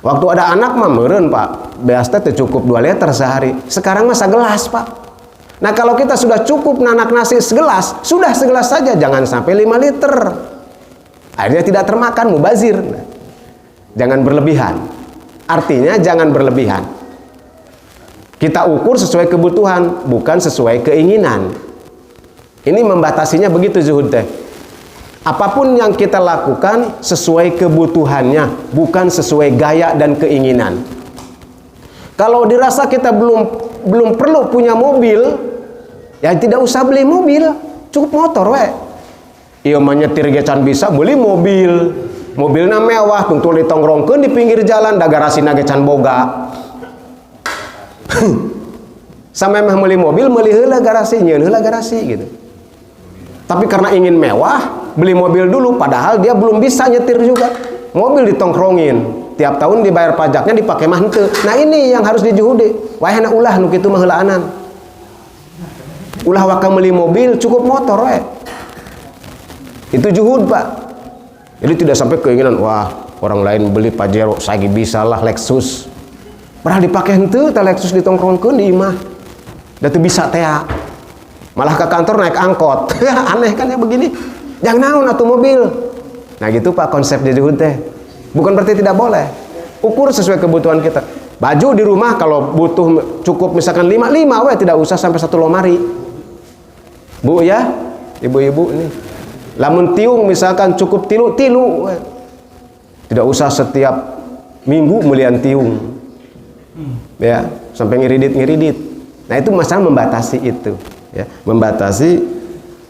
Speaker 1: Waktu ada anak mah meureun, Pak. Biasa teh cukup 2 liter sehari. Sekarang mah segelas, Pak. Nah, kalau kita sudah cukup nanak nasi segelas, sudah segelas saja, jangan sampai 5 liter. Akhirnya tidak termakan, mubazir. Jangan berlebihan. Artinya jangan berlebihan. Kita ukur sesuai kebutuhan, bukan sesuai keinginan. Ini membatasinya begitu zuhud teh. Apapun yang kita lakukan sesuai kebutuhannya, bukan sesuai gaya dan keinginan. Kalau dirasa kita belum perlu punya mobil, ya tidak usah beli mobil, cukup motor we. Iya mah nyetir ge can bisa beli mobil. Mobilna mewah, tungtul ditongrongkeun di pinggir jalan, da garasina ge can boga. Sampai mah meuli mobil, meuli heula garasi, nyieun heula garasi gitu. Tapi karena ingin mewah, beli mobil dulu, padahal dia belum bisa nyetir juga. Mobil ditongkrongin, tiap tahun dibayar pajaknya, dipakai mah henteu. Nah, ini yang harus dijuhudi. Wahana ulah nu kitu mah heulaanan. Ulah waka meuli mobil, cukup motor we. Itu juhud, Pak. Jadi tidak sampai keinginan, wah Orang lain beli Pajero, saya bisa lah Lexus. Padahal dipakai henteu teh Lexus ditongkrongkeun di imah. Da teu bisa teh. Malah ke kantor naik angkot. Aneh kan ya begini. Jangan naon atuh mobil. Nah gitu Pak konsep di zuhud teh. Bukan berarti tidak boleh. Ukur sesuai kebutuhan kita. Baju di rumah kalau butuh cukup misalkan 5 we tidak usah sampai 1 lemari. Bu ya, ibu-ibu nih. Lamun tiung misalkan cukup tilu we. Tidak usah setiap minggu melian tiung. Ya, sampai ngiridit. Nah, itu masalah membatasi itu, ya. Membatasi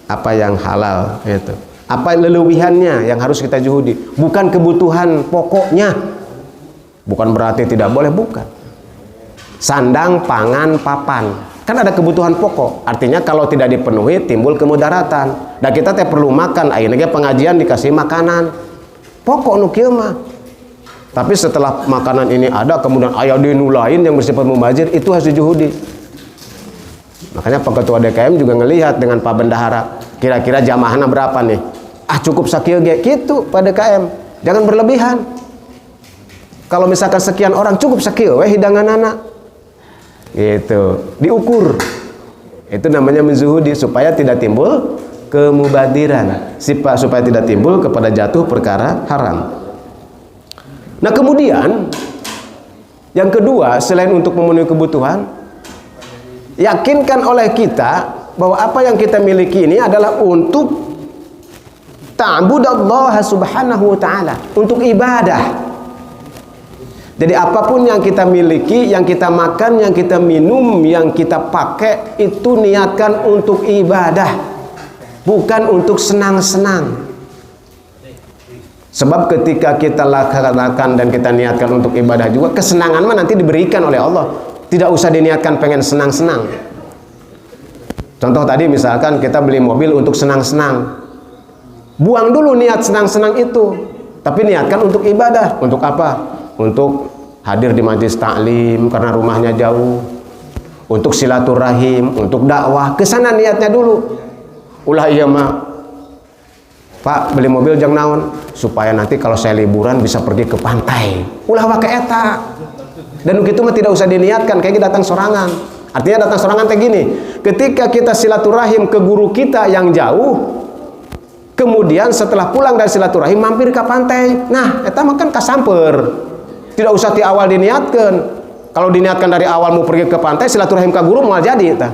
Speaker 1: apa yang halal itu. Apa leluwihannya yang harus kita juhudi, bukan kebutuhan pokoknya. Bukan berarti tidak boleh, bukan. Sandang, pangan, papan. Kan ada kebutuhan pokok. Artinya kalau tidak dipenuhi timbul kemudaratan. Dan kita teh perlu makan, ayeuna pengajian dikasih makanan. Pokok nu kieu mah. Tapi setelah makanan ini ada, kemudian aya dinu lain yang bersifat mubazir, itu harus dijuhudi. Makanya Pak Ketua DKM juga ngelihat dengan Pak Bendahara, kira-kira jamaahna berapa nih? Ah cukup sakieu ge kitu Pak DKM. Jangan berlebihan. Kalau misalkan sekian orang cukup sakieu we hidanganana. Gitu. Diukur. Itu namanya menzuhudi supaya tidak timbul kemubadiran, supaya tidak timbul kepada jatuh perkara haram. Nah kemudian yang kedua, selain untuk memenuhi kebutuhan, yakinkan oleh kita bahwa apa yang kita miliki ini adalah untuk ta'budallah subhanahu wa ta'ala, untuk ibadah. Jadi apapun yang kita miliki, yang kita makan, yang kita minum, yang kita pakai, itu niatkan untuk ibadah, bukan untuk senang-senang. Sebab ketika kita laksanakan dan kita niatkan untuk ibadah juga, kesenangan mah nanti diberikan oleh Allah. Tidak usah diniatkan pengen senang-senang. Contoh tadi misalkan kita beli mobil untuk senang-senang. Buang dulu niat senang-senang itu. Tapi niatkan untuk ibadah. Untuk apa? Untuk hadir di majelis taklim karena rumahnya jauh. Untuk silaturahim, untuk dakwah. Kesana niatnya dulu. Ulah iya mah Pak beli mobil jang naon supaya nanti kalau saya liburan bisa pergi ke pantai. Ulah wake eta. Dan begitu mah tidak usah diniatkan kayak datang sorangan. Artinya datang sorangan teh gini, ketika kita silaturahim ke guru kita yang jauh, kemudian setelah pulang dari silaturahim mampir ke pantai. Nah, eta mah kan kasamper. Tidak usah di awal diniatkan. Kalau diniatkan dari awal mau pergi ke pantai, silaturahim ke guru mau jadi eta.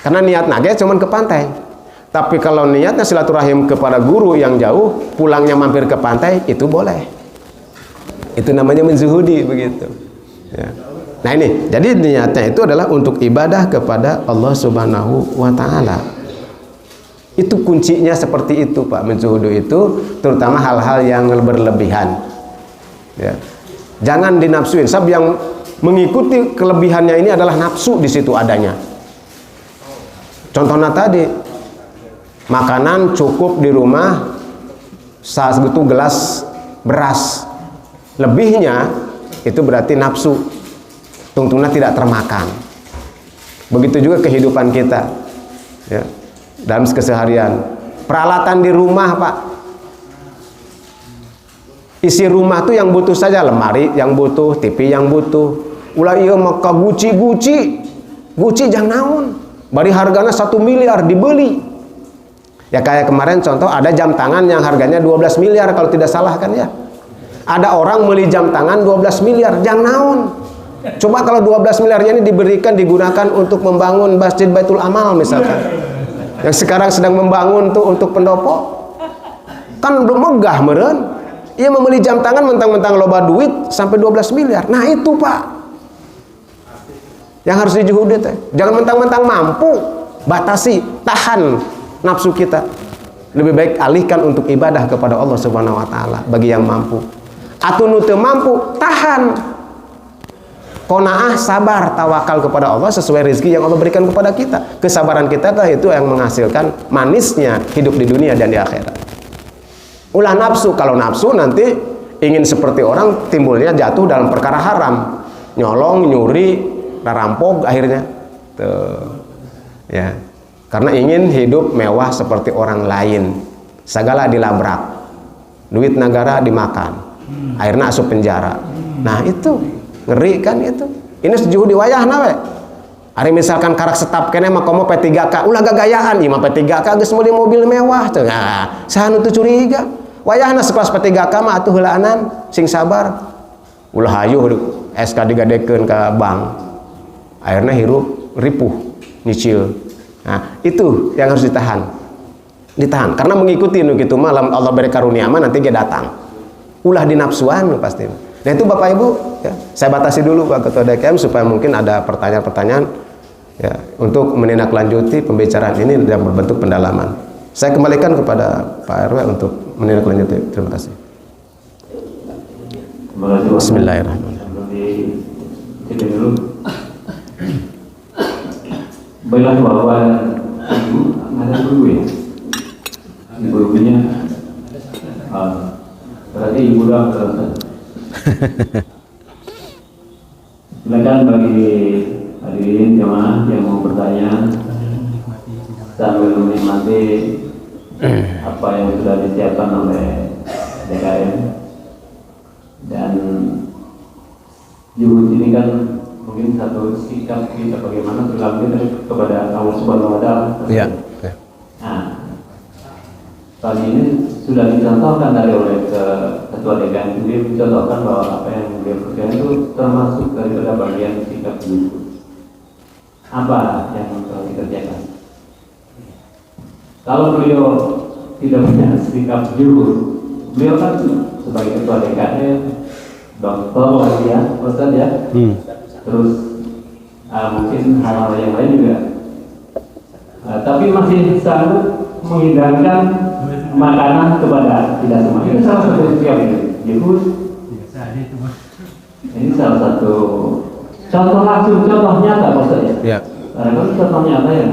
Speaker 1: Karena niat nage cuman ke pantai. Tapi kalau niatnya silaturahim kepada guru yang jauh, pulangnya mampir ke pantai, itu boleh. Itu namanya menzuhudi begitu. Ya. Nah ini, jadi niatnya itu adalah untuk ibadah kepada Allah Subhanahu wa Ta'ala. Itu kuncinya seperti itu Pak, menzuhudi itu, terutama hal-hal yang berlebihan. Ya. Jangan dinafsuin. Sebab yang mengikuti kelebihannya ini adalah nafsu di situ adanya. Contohnya tadi, makanan cukup di rumah satu gelas beras, lebihnya itu berarti nafsu, tungtungnya tidak termakan. Begitu juga kehidupan kita, ya, dalam keseharian. Peralatan di rumah Pak, isi rumah tuh yang butuh saja, lemari yang butuh, TV yang butuh. Ulah iya maka Gucci jangan naon, bari harganya 1 miliar dibeli. Ya kayak kemarin contoh ada jam tangan yang harganya 12 miliar kalau tidak salah kan ya. Ada orang beli jam tangan 12 miliar, jangan naon. Coba kalau 12 miliarnya ini digunakan untuk membangun Masjid Baitul Amal misalkan. Yang sekarang sedang membangun tuh untuk pendopo. Kan belum megah meureun. Ia membeli jam tangan mentang-mentang loba duit sampai 12 miliar. Nah itu Pak, yang harus dijuhudi teh. Jangan mentang-mentang mampu, batasi, tahan nafsu kita. Lebih baik alihkan untuk ibadah kepada Allah Subhanahu wa Ta'ala bagi yang mampu. Atau nu teu mampu, tahan. Qanaah, sabar, tawakal kepada Allah sesuai rezeki yang Allah berikan kepada kita. Kesabaran kita itu yang menghasilkan manisnya hidup di dunia dan di akhirat. Ulah nafsu, kalau nafsu nanti ingin seperti orang, timbulnya jatuh dalam perkara haram, nyolong, nyuri, rampok akhirnya. Tuh. Ya. Karena ingin hidup mewah seperti orang lain, segala dilabrak, duit negara dimakan. akhirnya asup penjara. Nah itu ngeri kan itu. Ini sejuh di wayah nawe. Hari misalkan karak setap kene mah komo P3K ulah gagayaan ieu mah P3K geus meuli mobil mewah teu. Nah, saha nu teu curiga. Wayahna sekelas P3K mah atuh heulaanan sing sabar. Ulah hayu SK digadekeun ka bank. Akhirnya hirup ripuh nyicil. Nah, itu yang harus ditahan. Ditahan karena mengikuti nu kitu mah Allah beri karunia mah nanti dia datang. Ulah dinapsuan pasti. Nah itu Bapak Ibu ya, saya batasi dulu Pak Ketua DKM supaya mungkin ada pertanyaan-pertanyaan ya untuk menindaklanjuti pembicaraan ini dalam berbentuk pendalaman. Saya kembalikan kepada Pak RW untuk menindaklanjuti. Terima kasih. Bismillahirrahmanirrahim.
Speaker 2: Baiklah bahwa ibu ada guru ya, gurunya berarti ibu dah silakan bagi hadirin jemaah yang mau bertanya sambil menikmati apa yang sudah disiapkan oleh DKM. Dan juhud ini kan mungkin satu sikap kita bagaimana berlaku kepada Allah Subhanahu wa Ta'ala.
Speaker 1: Iya.
Speaker 2: Nah, pagi ini sudah dicontohkan oleh Ketua DKM sendiri, dicontohkan bahwa apa yang beliau kerjakan itu termasuk daripada bagian sikap juhud. Apa yang telah dikerjakan? Kalau beliau tidak punya sikap juhud, beliau kan sebagai Ketua DKM, dokter lagi ya, Ustaz ya. Terus mungkin hal-hal yang lain juga, tapi masih sanggup menghidangkan makanan kepada tidak semua. Ini salah satu sikap itu. Juhud. Ini salah satu contoh langsung, contoh nyata maksudnya. Ya. Karena contoh nyata ya.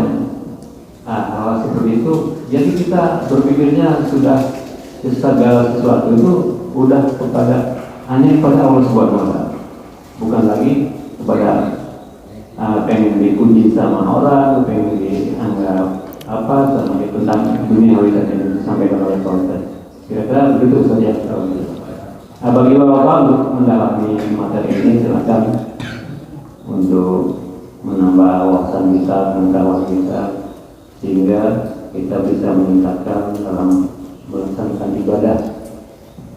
Speaker 2: Nah, hal seperti itu. Jadi kita berpikirnya sudah segala sesuatu itu udah kepada hanya kepada Allah Subhanahu wa Ta'ala. Bukan lagi kepada pengen dipuji sama orang, pengen dianggap apa sama tentang dunia yang disampaikan oleh Ustaz. Kira-kira begitu saja. Bagi Bapak untuk mendalami materi ini silakan untuk menambah wawasan kita, pengetahuan kita, sehingga kita bisa meningkatkan dalam melaksanakan ibadah,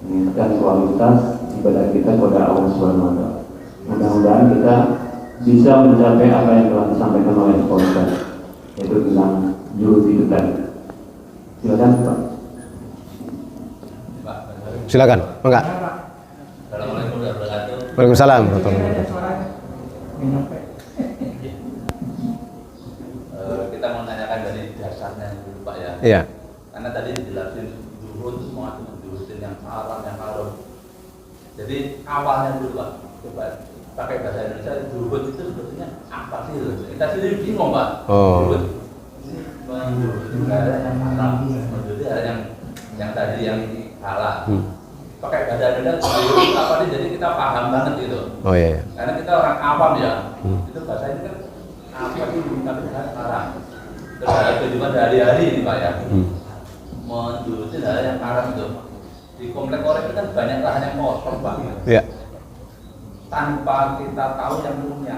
Speaker 2: meningkatkan kualitas ibadah kita kepada Allah Subhanahu wa Ta'ala. Mudah-mudahan kita bisa mencapai apa yang telah disampaikan oleh Ustaz, yaitu tentang juhud itu tadi. Silakan Pak.
Speaker 1: Silakan, enggak?
Speaker 2: Assalamualaikum warahmatullahi wabarakatuh.
Speaker 1: Waalaikumsalam warahmatullahi wabarakatuh.
Speaker 2: Kita mau menanyakan dari dasarnya dulu Pak ya.
Speaker 1: Iya.
Speaker 2: Karena tadi dijelasin juhud itu semua juhudin yang haram. Jadi awalnya dulu Pak, coba pakai bahasa Indonesia, juhud itu sebetulnya apa sih? Kita sendiri bingung Pak. Juhud menjuhudi hal yang haram, menjuhudi hal yang tadi yang halal. Pakai bahasa Indonesia juhud itu apa sih? Jadi kita paham banget gitu.
Speaker 1: Oh iya.
Speaker 2: Karena kita orang awam ya. Itu bahasa ini kan apa sih tapi haram. Terhadap kehidupan hari-hari ini Pak ya. Menjuhudi hal yang haram itu. Di komplek orang itu kan banyak lahan yang kosong Pak. Iya. Tanpa kita tahu yang punya.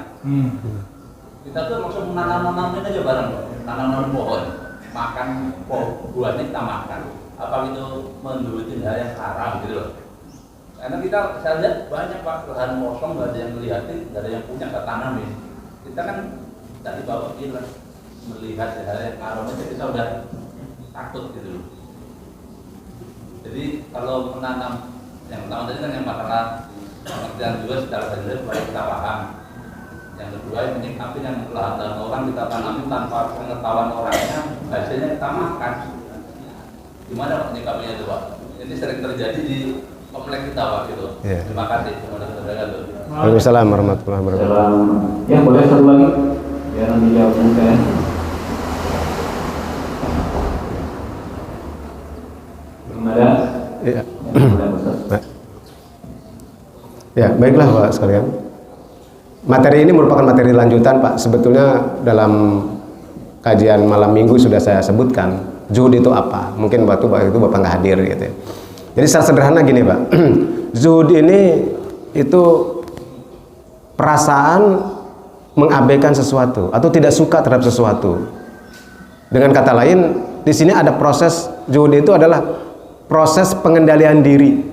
Speaker 2: Kita tuh langsung menanam-nanamin aja bareng, nanam pohon, makan buahnya kita makan. Apa itu menjuhudi hal yang haram gitu loh. Karena kita saya lihat banyak Pak lahan kosong, nggak ada yang ngeliatin, nggak ada yang punya, nggak tanamin. Kita kan tadi Bapak bilang melihat hal yang haram aja kita udah takut gitu loh. Jadi kalau menanam yang pertama tadi kan yang masalah pengertian juga secara jelas supaya kita paham. Yang kedua menyikapi yang lahan orang kita tanami tanpa pengetahuan orangnya, hasilnya kita makan. Gimana Pak menyikapinya itu Pak? Ini sering terjadi di komplek kita Pak gitu. Yeah. Terima kasih.
Speaker 1: Waalaikumsalam warahmatullahi wabarakatuh.
Speaker 2: Ya boleh satu lagi. Biar nanti jawabnya saya. Ada?
Speaker 1: Iya. Ya, baiklah Pak sekalian. Materi ini merupakan materi lanjutan Pak. Sebetulnya dalam kajian malam minggu sudah saya sebutkan juhud itu apa. Mungkin waktu itu Bapak nggak hadir gitu ya. Jadi secara sederhana gini Pak, zuhud ini itu perasaan mengabaikan sesuatu atau tidak suka terhadap sesuatu. Dengan kata lain, di sini ada proses zuhud itu adalah proses pengendalian diri,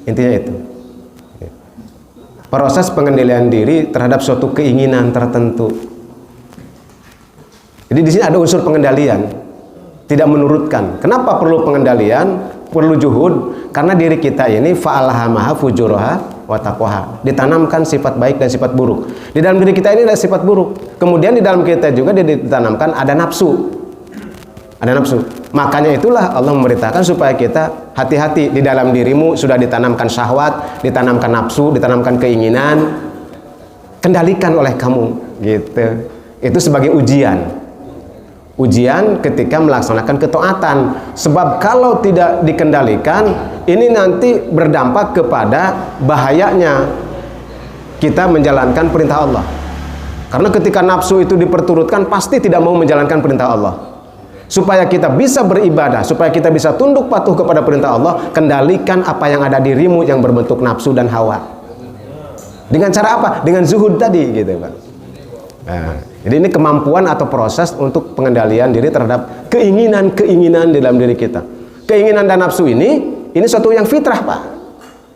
Speaker 1: intinya itu. Proses pengendalian diri terhadap suatu keinginan tertentu. Jadi di sini ada unsur pengendalian, tidak menurutkan. Kenapa perlu pengendalian? Perlu juhud karena diri kita ini fa'alhamaha fujuraha wa taqwaha. Ditanamkan sifat baik dan sifat buruk. Di dalam diri kita ini ada sifat buruk. Kemudian di dalam kita juga ditanamkan ada nafsu. Ada nafsu. Makanya itulah Allah memberitakan supaya kita hati-hati, di dalam dirimu sudah ditanamkan syahwat, ditanamkan nafsu, ditanamkan keinginan. Kendalikan oleh kamu, gitu. Itu sebagai ujian. Ujian ketika melaksanakan ketaatan, sebab kalau tidak dikendalikan ini nanti berdampak kepada bahayanya kita menjalankan perintah Allah. Karena ketika nafsu itu diperturutkan pasti tidak mau menjalankan perintah Allah. Supaya kita bisa beribadah, supaya kita bisa tunduk patuh kepada perintah Allah, kendalikan apa yang ada dirimu yang berbentuk nafsu dan hawa. Dengan cara apa? Dengan zuhud tadi, gitu Pak. Nah, jadi ini kemampuan atau proses untuk pengendalian diri terhadap keinginan-keinginan di dalam diri kita. Keinginan dan nafsu ini suatu yang fitrah Pak.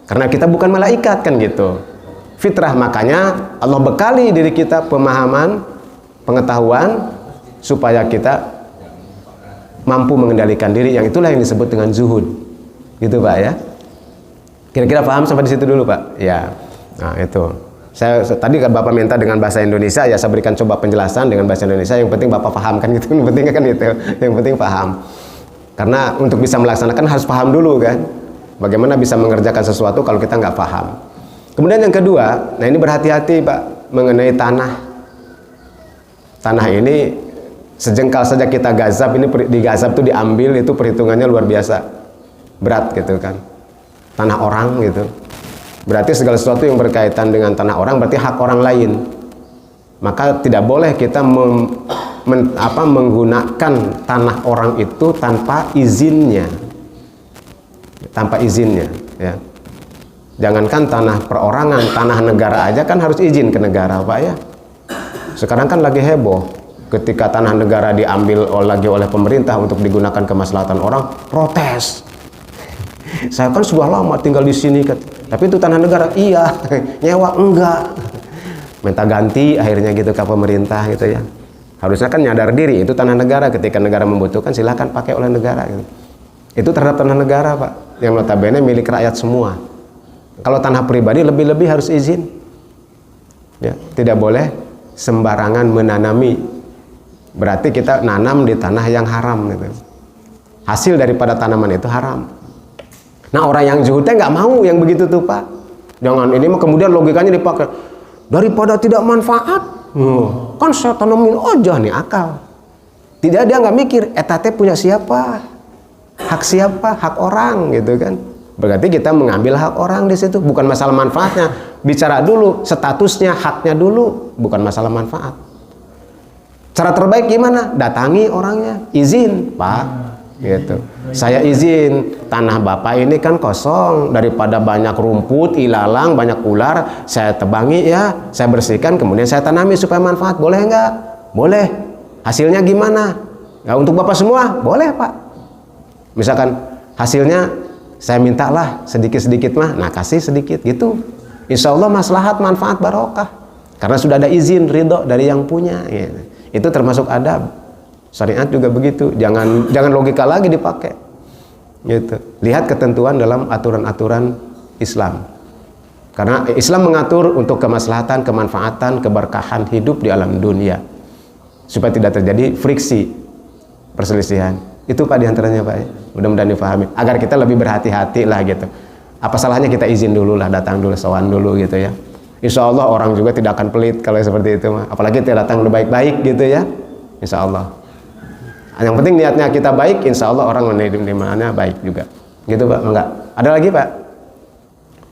Speaker 1: Karena kita bukan malaikat kan gitu. Fitrah, makanya Allah bekali diri kita pemahaman, pengetahuan supaya kita mampu mengendalikan diri, yang itulah yang disebut dengan zuhud. Gitu Pak ya. Kira-kira paham sampai di situ dulu Pak? Ya. Nah, itu. Saya tadi kan Bapak minta dengan bahasa Indonesia, ya saya berikan coba penjelasan dengan bahasa Indonesia. Yang penting Bapak paham kan gitu. Yang penting kan itu. Yang penting paham. Karena untuk bisa melaksanakan harus paham dulu kan. Bagaimana bisa mengerjakan sesuatu kalau kita nggak paham. Kemudian yang kedua, nah ini berhati-hati Pak mengenai tanah. Tanah ini sejengkal saja kita gazab, ini di gazab itu diambil, itu perhitungannya luar biasa berat gitu kan. Tanah orang gitu. Berarti segala sesuatu yang berkaitan dengan tanah orang berarti hak orang lain. Maka tidak boleh kita menggunakan tanah orang itu tanpa izinnya. Tanpa izinnya, ya. Jangankan tanah perorangan, tanah negara aja kan harus izin ke negara, Pak ya. Sekarang kan lagi heboh ketika tanah negara diambil lagi oleh pemerintah untuk digunakan kemaslahatan orang, protes. Saya kan sudah lama tinggal di sini, tapi itu tanah negara. Iya, nyewa enggak. Minta ganti akhirnya gitu ke pemerintah gitu ya. Harusnya kan nyadar diri, itu tanah negara, ketika negara membutuhkan silahkan pakai oleh negara gitu. Itu terhadap tanah negara Pak, yang notabene milik rakyat semua. Kalau tanah pribadi lebih-lebih harus izin. Ya, tidak boleh sembarangan menanami. Berarti kita nanam di tanah yang haram gitu. Hasil daripada tanaman itu haram. Nah orang yang zuhudnya nggak mau yang begitu tuh Pak. Jangan ini mah kemudian logikanya dipakai. Daripada tidak manfaat, kan saya tanamin aja nih akal. Tidak, dia nggak mikir, etate punya siapa, hak siapa, hak orang gitu kan. Berarti kita mengambil hak orang di situ, bukan masalah manfaatnya. Bicara dulu statusnya, haknya dulu, bukan masalah manfaat. Cara terbaik gimana? Datangi orangnya, izin Pak. Gitu. Saya izin, tanah Bapak ini kan kosong, daripada banyak rumput, ilalang, banyak ular, saya tebangi ya, saya bersihkan, kemudian saya tanami supaya manfaat. Boleh nggak? Boleh. Hasilnya gimana? Ya, untuk Bapak semua? Boleh Pak. Misalkan hasilnya saya mintalah sedikit-sedikit mah, nah kasih sedikit gitu. Insya Allah maslahat, manfaat, barokah. Karena sudah ada izin, ridho dari yang punya. Gitu. Itu termasuk adab. Syariat juga begitu, jangan logika lagi dipakai. Gitu. Lihat ketentuan dalam aturan-aturan Islam. Karena Islam mengatur untuk kemaslahatan, kemanfaatan, keberkahan hidup di alam dunia. Supaya tidak terjadi friksi, perselisihan. Itu Pak diantaranya Pak ya. Mudah-mudahan difahami. Agar kita lebih berhati-hati lah gitu. Apa salahnya kita izin dulu lah, datang dulu, sowan dulu gitu ya. Insya Allah orang juga tidak akan pelit kalau seperti itu. Apalagi kita datang baik-baik gitu ya. Insya Allah. Yang penting niatnya kita baik, insya Allah orang menerimanya baik juga. Gitu Pak, enggak? Ada lagi Pak?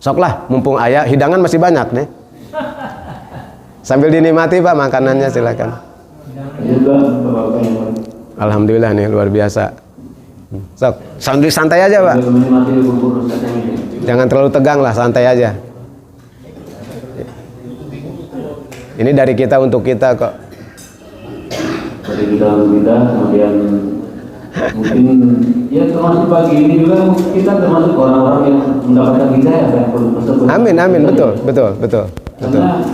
Speaker 1: Soklah, mumpung ayah, hidangan masih banyak nih. Sambil dinikmati Pak makanannya silakan. Alhamdulillah nih luar biasa. Sok, santai aja Pak. Jangan terlalu tegang lah, santai aja. Ini dari kita untuk kita kok.
Speaker 3: Dari kita untuk kita, kemudian mungkin ya termasuk pagi ini juga kita termasuk orang-orang yang mendapatkan hidayah ya.
Speaker 1: Amin, betul.
Speaker 3: Karena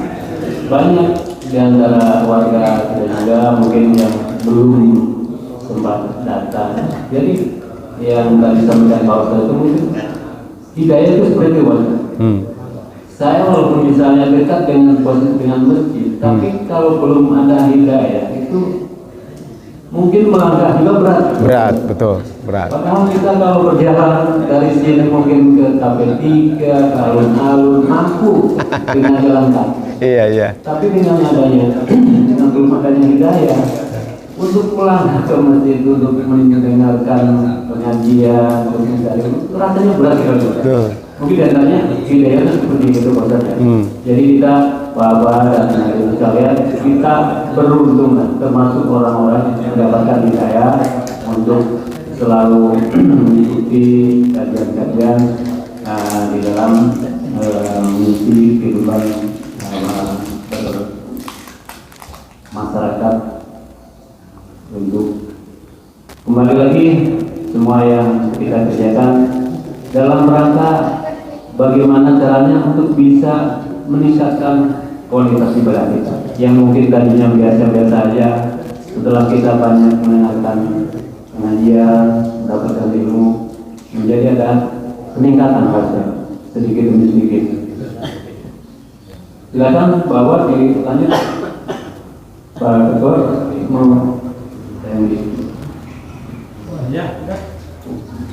Speaker 3: banyak di antara warga kita juga mungkin yang belum sempat datang. Jadi yang tadi sampaikan Pak Ustaz itu mungkin hidayah itu seperti itu. Saya walaupun misalnya dekat dengan masjid, tapi kalau belum ada hidayah itu mungkin melangkah juga berat. Berat. Padahal kita kalau berjalan dari sini mungkin ke KP3, ke alun-alun mampu dengan jalan kaki.
Speaker 1: Iya.
Speaker 3: Tapi dengan belum adanya hidayah untuk melangkah ke masjid untuk mendengarkan pengajian, untuk mencari rasanya berat sekali. Mungkin datanya hidayah seperti itu maksudnya. Jadi kita Bapak dan ibu sekalian, kita beruntung termasuk orang-orang yang mendapatkan hidayah untuk selalu mengikuti kajian-kajian di dalam mengisi kehidupan masyarakat. Untuk kembali lagi semua yang kita kerjakan dalam rangka bagaimana caranya untuk bisa meningkatkan kualitas ibadah kita yang mungkin tadinya biasa-biasa saja. Setelah kita banyak mendengarkan pengajian, mendapatkan ilmu, menjadi ada peningkatan pasti sedikit demi sedikit. Silakan Bapak dilanjut. Pak Ketua mau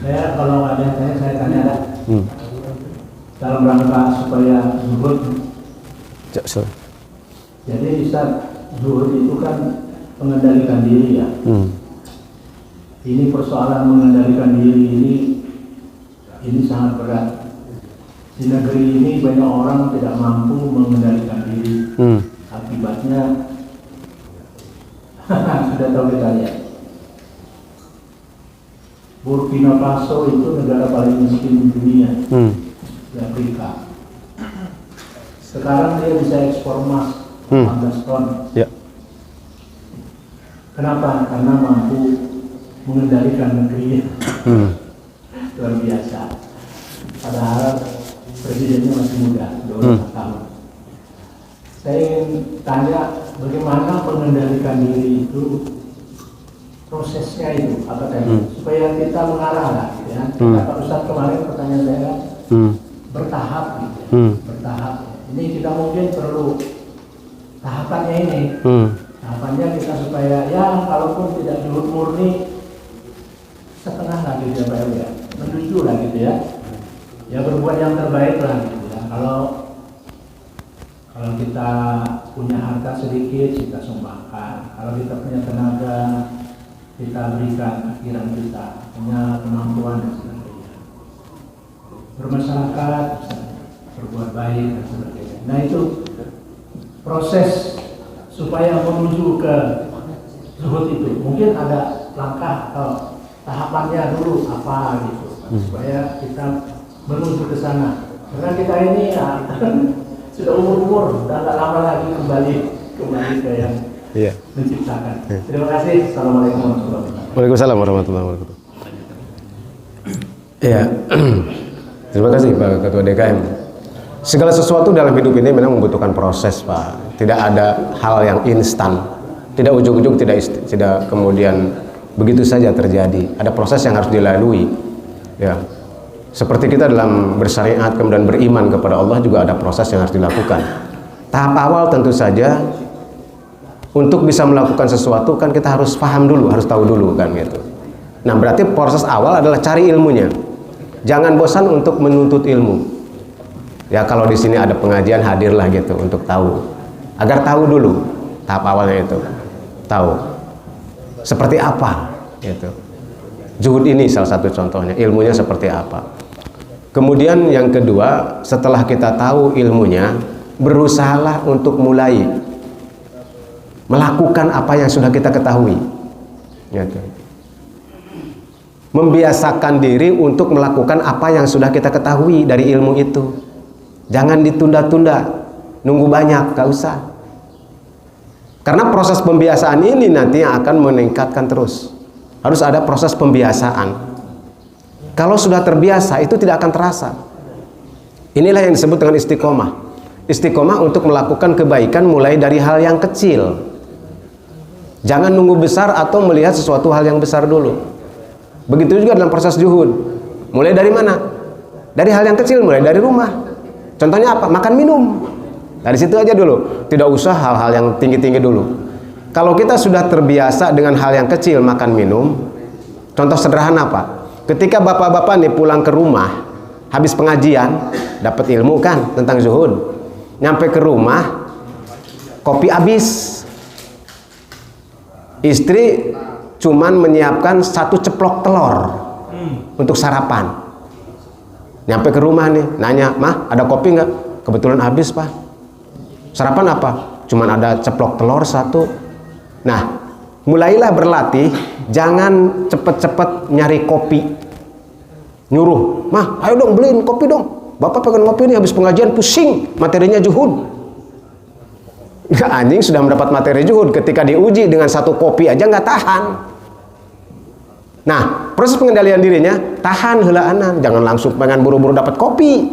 Speaker 4: saya kalau ada saya tanya ada dalam rangka supaya zuhud. Jadi Ustaz, zuhud itu kan mengendalikan diri ya. Ini persoalan mengendalikan diri ini sangat berat. Di negeri ini banyak orang tidak mampu mengendalikan diri. Akibatnya sudah tahu kita lihat. Burkina Faso itu negara paling miskin di dunia di Afrika. Sekarang dia bisa ekspor emas 14 ton. Kenapa? Karena mampu mengendalikan negerinya. Luar biasa. Padahal presidennya masih muda, 12 tahun. Saya ingin tanya bagaimana mengendalikan diri itu, prosesnya itu apa tadi supaya kita mengarah lah gitu ya. Pak Ustadz kemarin pertanyaan saya kan bertahap gitu ya. Bertahap. Ini kita mungkin perlu tahapannya ini. Tahapannya kita supaya ya kalaupun tidak zuhud murni setengah lah gitu ya Pak ya. Menuju lah gitu ya. Ya berbuat yang terbaik lah gitu ya. Kalau kita punya harta sedikit kita sumbangkan. Kalau kita punya tenaga kita berikan akhiran kita, punya kemampuan dan sebagainya. Bermasyarakat, berbuat baik dan sebagainya. Nah itu proses supaya menuju ke zuhud itu. Mungkin ada langkah atau tahapannya dulu apa gitu, supaya kita menuju ke sana. Karena kita ini ya sudah umur dan tak lama lagi kembali ke yang menciptakan. Terima kasih. Assalamualaikum warahmatullahi wabarakatuh.
Speaker 1: Waalaikumsalam warahmatullahi wabarakatuh. Iya. Terima kasih Pak Ketua DKM. Segala sesuatu dalam hidup ini memang membutuhkan proses, Pak. Tidak ada hal yang instan. Tidak ujug-ujug, tidak kemudian begitu saja terjadi. Ada proses yang harus dilalui. Ya. Seperti kita dalam bersyariat kemudian beriman kepada Allah juga ada proses yang harus dilakukan. Tahap awal tentu saja untuk bisa melakukan sesuatu kan kita harus paham dulu, harus tahu dulu kan gitu. Nah berarti proses awal adalah cari ilmunya. Jangan bosan untuk menuntut ilmu. Ya kalau di sini ada pengajian hadirlah gitu untuk tahu. Agar tahu dulu tahap awalnya itu. Tahu seperti apa gitu. Zuhud ini salah satu contohnya, ilmunya seperti apa. Kemudian yang kedua, setelah kita tahu ilmunya, berusahalah untuk mulai melakukan apa yang sudah kita ketahui. Gitu. Membiasakan diri untuk melakukan apa yang sudah kita ketahui dari ilmu itu. Jangan ditunda-tunda, nunggu banyak, gak usah. Karena proses pembiasaan ini nanti yang akan meningkatkan terus. Harus ada proses pembiasaan. Kalau sudah terbiasa itu tidak akan terasa. Inilah yang disebut dengan istiqomah. Istiqomah untuk melakukan kebaikan mulai dari hal yang kecil. Jangan nunggu besar atau melihat sesuatu hal yang besar dulu. Begitu juga dalam proses zuhud. Mulai dari mana? Dari hal yang kecil, mulai dari rumah. Contohnya apa? Makan minum. Dari situ aja dulu. Tidak usah hal-hal yang tinggi-tinggi dulu. Kalau kita sudah terbiasa dengan hal yang kecil, makan minum. Contoh sederhana apa? Ketika bapak-bapak nih pulang ke rumah, habis pengajian, dapat ilmu kan tentang zuhud. Nyampe ke rumah, kopi habis. Istri cuman menyiapkan 1 ceplok telur untuk sarapan. Nyampe ke rumah nih, nanya, "Mah, ada kopi nggak?" "Kebetulan habis, Pak." "Sarapan apa?" "Cuman ada ceplok telur 1. Nah, mulailah berlatih, jangan cepet-cepet nyari kopi. Nyuruh, "Mah, ayo dong beliin kopi dong. Bapak pengen ngopi nih, habis pengajian pusing, materinya zuhud." Nggak, anjing sudah mendapat materi zuhud, ketika diuji dengan 1 kopi aja nggak tahan. Nah, proses pengendalian dirinya, tahan helaanan, jangan langsung pengen buru-buru dapat kopi.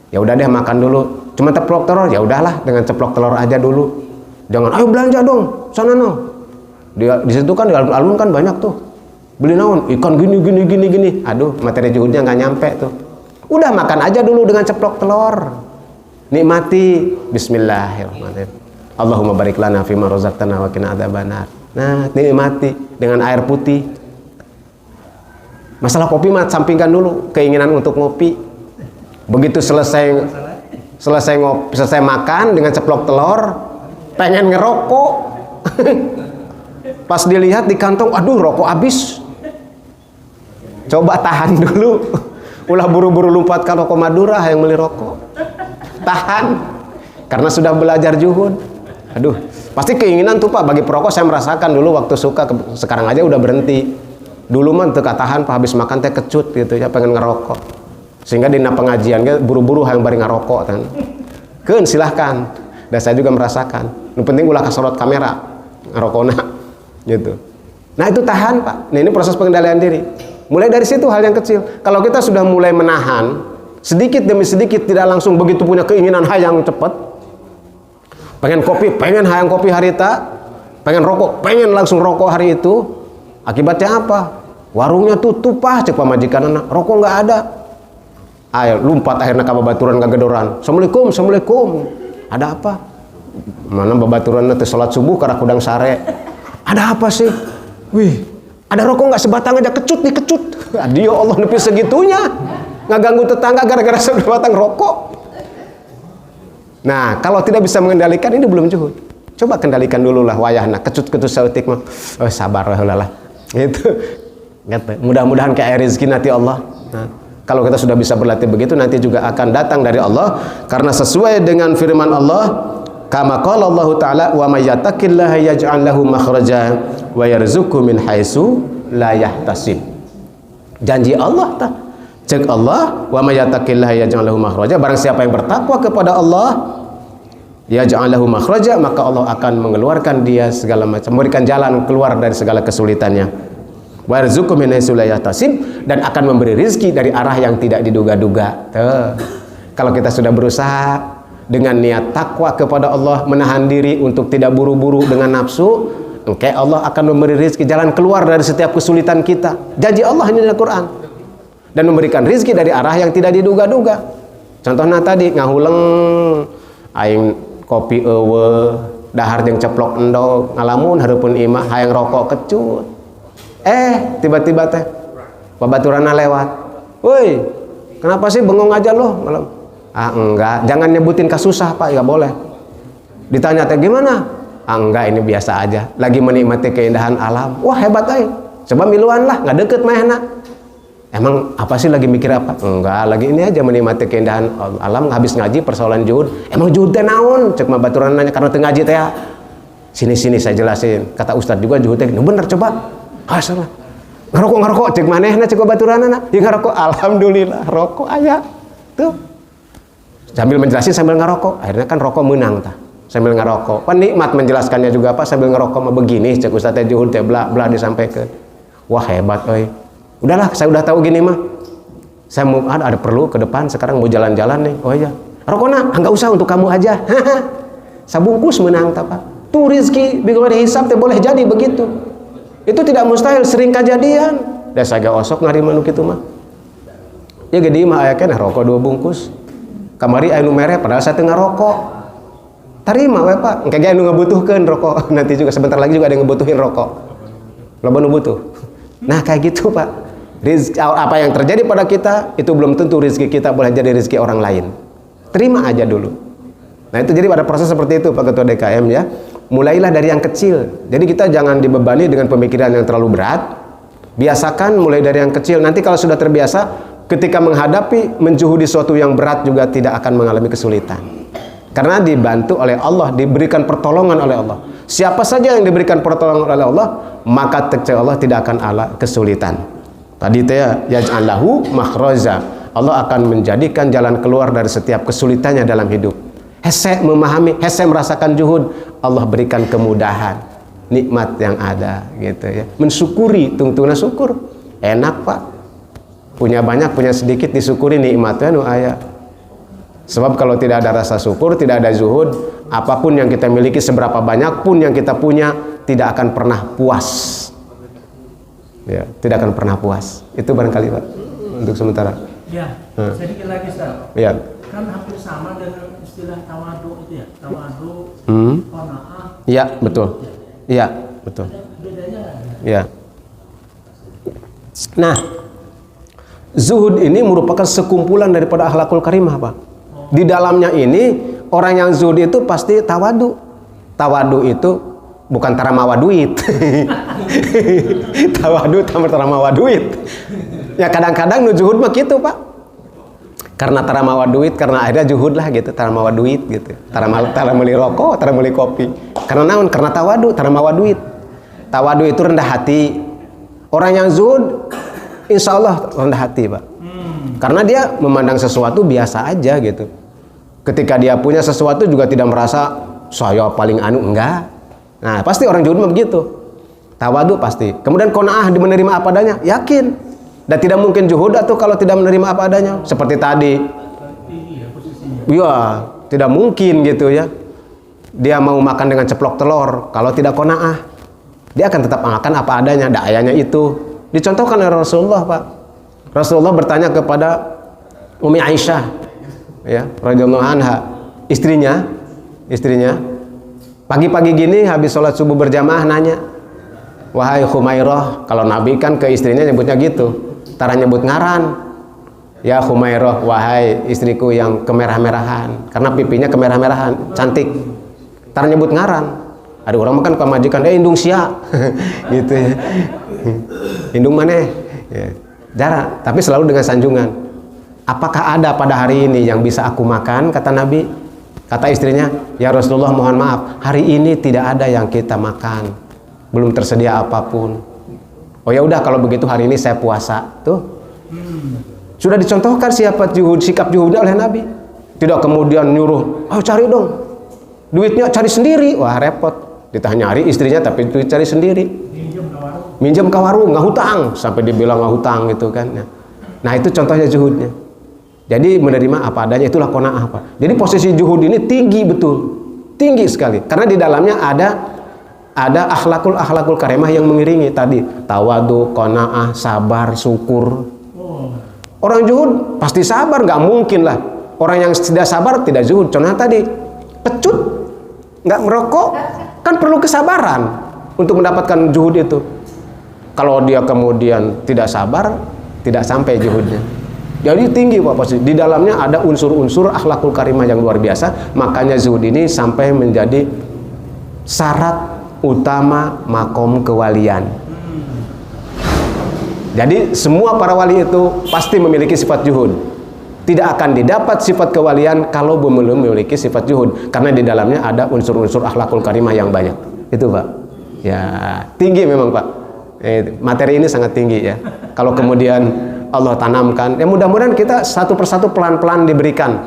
Speaker 1: Ya udah deh, makan dulu. Cuma ceplok telur, ya udahlah dengan ceplok telur aja dulu. Jangan, "Ayo belanja dong, sana no." Di situ kan di alun-alun kan banyak tuh. Beli naon, ikan gini. Aduh, materi zuhudnya nggak nyampe tuh. Udah makan aja dulu dengan ceplok telur. Nikmati. Bismillahirrahmanirrahim. Allahumma barik lana fima razaqtana wa qina adzabannar. Nah, nikmati dengan air putih. Masalah kopi mah sampingkan dulu, keinginan untuk ngopi. Begitu selesai makan dengan ceplok telur, pengen ngerokok. Pas dilihat di kantong, aduh rokok habis. Coba tahan dulu. Ulah buru-buru lompat ke rokok Madura yang beli rokok. Tahan, karena sudah belajar zuhud. Aduh, pasti keinginan tuh Pak, bagi perokok saya merasakan dulu waktu suka, sekarang aja udah berhenti. Dulu mah teu katahan Pak, habis makan teh kecut gitu ya, pengen ngerokok. Sehingga di pengajian buru-buru hayang bari ngerokok kan. Keun silahkan. Dan saya juga merasakan. Yang penting ulah kasorot kamera ngerokokna gitu. Nah, itu tahan Pak. Nah, ini proses pengendalian diri. Mulai dari situ hal yang kecil. Kalau kita sudah mulai menahan sedikit demi sedikit, tidak langsung begitu punya keinginan hayang cepat, pengen kopi, pengen hayang kopi harita, pengen rokok, pengen langsung rokok hari itu, akibatnya apa? Warungnya tutup Pak, cek pamajikan anak, rokok nggak ada. Ayo lompat akhirnya ke babaturan kagedoran. Assalamualaikum. Ada apa? Mana babaturan nanti sholat subuh karena kudang sare. Ada apa sih? Wih, ada rokok nggak sebatang aja, kecut. Adio Allah, nepi segitunya. Ngaganggu tetangga gara-gara sebatang rokok. Nah, kalau tidak bisa mengendalikan, ini belum zuhud. Coba kendalikan dulu lah wayahna, kecut-kecut sautik mah. Oh, sabar lah. Gitu. Mudah-mudahan ke air rezeki nanti Allah. Nah, kalau kita sudah bisa berlatih begitu, nanti juga akan datang dari Allah, karena sesuai dengan firman Allah, kama qala Allah taala, wa may yattaqillaha yaj'al lahu makhraja wa yarzuqhu min haitsu la yahtasib. Janji Allah ta. Cek Allah, wa may yattaqillaha yaj'al lahu makhraja, barang siapa yang bertakwa kepada Allah, yaj'al lahu makhraja, maka Allah akan mengeluarkan dia segala macam, memberikan jalan keluar dari segala kesulitannya. Wa yarzuqhu min haitsu la yahtasib, dan akan memberi rezeki dari arah yang tidak diduga-duga. Kalau kita sudah berusaha dengan niat takwa kepada Allah, menahan diri untuk tidak buru-buru dengan nafsu, maka Allah akan memberi rezeki, jalan keluar dari setiap kesulitan kita. Janji Allah ini dalam Quran. Dan memberikan rezeki dari arah yang tidak diduga-duga. Contohnya tadi ngahuleng aing kopi eueuh, dahar jeung ceplok endog, ngalamun hareupeun imah hayang rokok kecut. Tiba-tiba teh babaturanna lewat. "Woi, kenapa sih bengong aja lo?" Enggak, jangan nyebutin kasusah Pak, enggak boleh. Ditanya teh gimana? Enggak, ini biasa aja, lagi menikmati keindahan alam. Wah, hebat euy. Coba miluan lah, enggak deket mahna. Emang apa sih, lagi mikir apa? Enggak, lagi ini aja menikmati keindahan alam, habis ngaji persoalan juhud. Emang juhud teh naon? Cek mah baturan nanya karena teu ngaji teh ya. Sini saya jelasin. Kata ustaz juga juhud teh, "Nu bener coba." Salah. ngerokok cek manehna cek baturanana ya ngerokok. Alhamdulillah rokok aya tuh sambil menjelasin sambil ngerokok. Akhirnya kan rokok menang tah sambil ngerokok. Kan nikmat menjelaskannya juga apa sambil ngerokok mah begini cek Ustaz teh Juhud teh bla bla disampaikan. Wah hebat euy. Udahlah saya udah tahu gini mah. Saya mau ada perlu ke depan sekarang mau jalan-jalan nih. Oh iya. Rokokna enggak usah untuk kamu aja. Sabungkus menang tah Pak. Tuh rezeki bigawari hisab teh boleh jadi begitu. Itu tidak mustahil, sering kejadian. Da saga osok narima nu kitu mah. Ya gede mah aya keneh rokok 2 bungkus. Kamari aya nu mere padahal saya teu ngarokok. Tarima we Pak, engke ge anu ngabutuhkeun rokok. Nanti juga sebentar lagi juga ada yang ngebutuhin rokok. Loba nu butuh. Nah kayak gitu Pak. Rizki, apa yang terjadi pada kita itu belum tentu rezeki kita boleh jadi rezeki orang lain. Terima aja dulu. Nah itu jadi pada proses seperti itu Pak Ketua DKM ya. Mulailah dari yang kecil. Jadi kita jangan dibebani dengan pemikiran yang terlalu berat. Biasakan mulai dari yang kecil. Nanti kalau sudah terbiasa, ketika menghadapi menjuhudi sesuatu yang berat juga tidak akan mengalami kesulitan. Karena dibantu oleh Allah, diberikan pertolongan oleh Allah. Siapa saja yang diberikan pertolongan oleh Allah, maka tekcek Allah tidak akan ala kesulitan. Tadi ya yaj'allahu makhraja. Allah akan menjadikan jalan keluar dari setiap kesulitannya dalam hidup. Hese memahami, hese merasakan juhud, Allah berikan kemudahan, nikmat yang ada gitu ya. Mensyukuri, tungtuna syukur. Enak Pak. Punya banyak, punya sedikit disyukuri nikmatnya nu aya. Sebab kalau tidak ada rasa syukur, tidak ada zuhud, apapun yang kita miliki seberapa banyak pun yang kita punya tidak akan pernah puas. Ya, tidak akan pernah puas. Itu barangkali Pak untuk sementara.
Speaker 4: Ya, sedikit lagi Ustaz.
Speaker 1: Ya.
Speaker 4: Kan hampir sama dengan istilah tawadu itu ya, tawadu, qanaah.
Speaker 1: Iya, betul. Iya, betul.
Speaker 4: Bedanya nggak?
Speaker 1: Ya. Nah, zuhud ini merupakan sekumpulan daripada akhlakul karimah, Pak. Di dalamnya ini orang yang zuhud itu pasti tawadu. Tawadu itu bukan taramawa duit. Tawadu taramawa duit. Ya kadang-kadang nu zuhud mah gitu, Pak. Karena tara mawa duit, karena akhirnya juhud lah gitu, tara mawa duit gitu. Tara meuli rokok, tara meuli kopi. Karena naon? Karena tawadu, tara mawa duit. Tawadu itu rendah hati. Orang yang zuhud insya Allah rendah hati, Pak. Karena dia memandang sesuatu biasa aja gitu. Ketika dia punya sesuatu juga tidak merasa saya paling anu, enggak. Nah, pasti orang zuhud mah begitu. Tawadu pasti. Kemudian qanaah, menerima apa adanya, yakin. Dan tidak mungkin juhud atau kalau tidak menerima apa adanya seperti tadi. Iya, tidak mungkin gitu ya. Dia mau makan dengan ceplok telur, kalau tidak qanaah, dia akan tetap makan apa adanya, dayanya itu. Dicontohkan oleh Rasulullah, Pak. Rasulullah bertanya kepada Ummi Aisyah, ya, radhiyallahu anha, istrinya, pagi-pagi gini habis sholat subuh berjamaah nanya, wahai Khumairah, kalau Nabi kan ke istrinya nyebutnya gitu. Tara nyebut ngaran, ya Khumairah, wahai istriku yang kemerah-merahan, karena pipinya kemerah-merahan, cantik. Tara nyebut ngaran. Ada orang makan ke majikan, indung sia, gitu ya. Indung maneh, ya. Jarak, tapi selalu dengan sanjungan. Apakah ada pada hari ini yang bisa aku makan? Kata Nabi. Kata istrinya, ya Rasulullah mohon maaf, hari ini tidak ada yang kita makan, belum tersedia apapun. Oh ya udah kalau begitu hari ini saya puasa. Tuh. Sudah dicontohkan sikap juhudnya oleh Nabi. Tidak kemudian nyuruh, "Oh, cari dong. Duitnya cari sendiri." Wah, repot. Ditanya nyari istrinya tapi duit cari sendiri. Minjem ke warung, nggak hutang sampai dibilang nggak hutang gitu kan. Nah, itu contohnya juhudnya. Jadi menerima apa adanya, itulah qanaah, Pak. Jadi posisi juhud ini tinggi betul. Tinggi sekali karena di dalamnya ada akhlakul karimah yang mengiringi tadi, tawadu, qanaah, sabar, syukur. Orang zuhud pasti sabar, nggak mungkin lah. Orang yang tidak sabar tidak zuhud. Contohnya tadi, pecut, nggak merokok, kan perlu kesabaran untuk mendapatkan zuhud itu. Kalau dia kemudian tidak sabar, tidak sampai zuhudnya. Jadi tinggi Pak posisi. Di dalamnya ada unsur-unsur akhlakul karimah yang luar biasa. Makanya zuhud ini sampai menjadi syarat utama makom kewalian. Jadi semua para wali itu pasti memiliki sifat juhud. Tidak akan didapat sifat kewalian kalau belum memiliki sifat juhud, karena di dalamnya ada unsur-unsur akhlakul karimah yang banyak. Itu Pak. Ya, tinggi memang Pak. Materi ini sangat tinggi ya. Kalau kemudian Allah tanamkan, ya mudah-mudahan kita satu persatu pelan-pelan diberikan.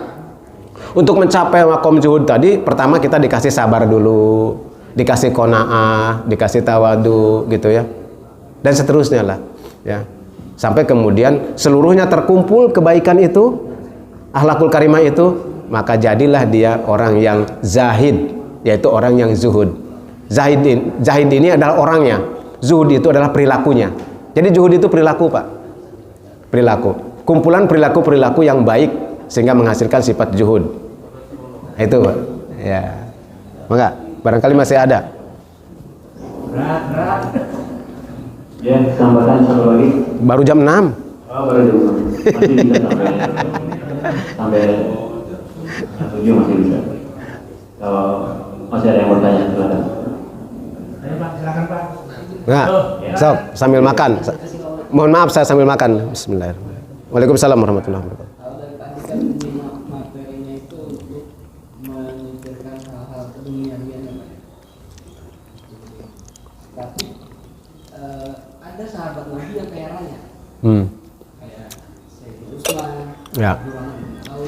Speaker 1: Untuk mencapai makom zuhud tadi, pertama kita dikasih sabar dulu, dikasih qanaah, dikasih tawadu gitu ya. Dan seterusnya lah ya. Sampai kemudian seluruhnya terkumpul kebaikan itu, akhlakul karimah itu, maka jadilah dia orang yang zahid, yaitu orang yang zuhud. Zahid ini adalah orangnya, zuhud itu adalah perilakunya. Jadi zuhud itu perilaku, Pak. Perilaku. Kumpulan perilaku-perilaku yang baik sehingga menghasilkan sifat zuhud. Itu, Pak. Ya. Maka barangkali masih ada.
Speaker 3: Ya, tambahkan satu lagi.
Speaker 1: Baru jam 6.
Speaker 3: Oh, baru jam 6. Masih bisa sampai 7 masih bisa. Kalau masih ada yang mau tanya, silakan.
Speaker 4: Ayo Pak, silakan Pak.
Speaker 1: Nah, sok sambil makan. Mohon maaf saya sambil makan. Bismillahirrahmanirrahim. Waalaikumsalam warahmatullahi wabarakatuh.
Speaker 5: Kalau dari tadi kan menyimak materinya itu untuk memikirkan hal-hal keduniawian ya Pak. Tapi ada sahabat Nabi yang kaya raya, kayak Sayyidina Utsman,
Speaker 1: Ya.
Speaker 5: Abdurrahman bin Auf.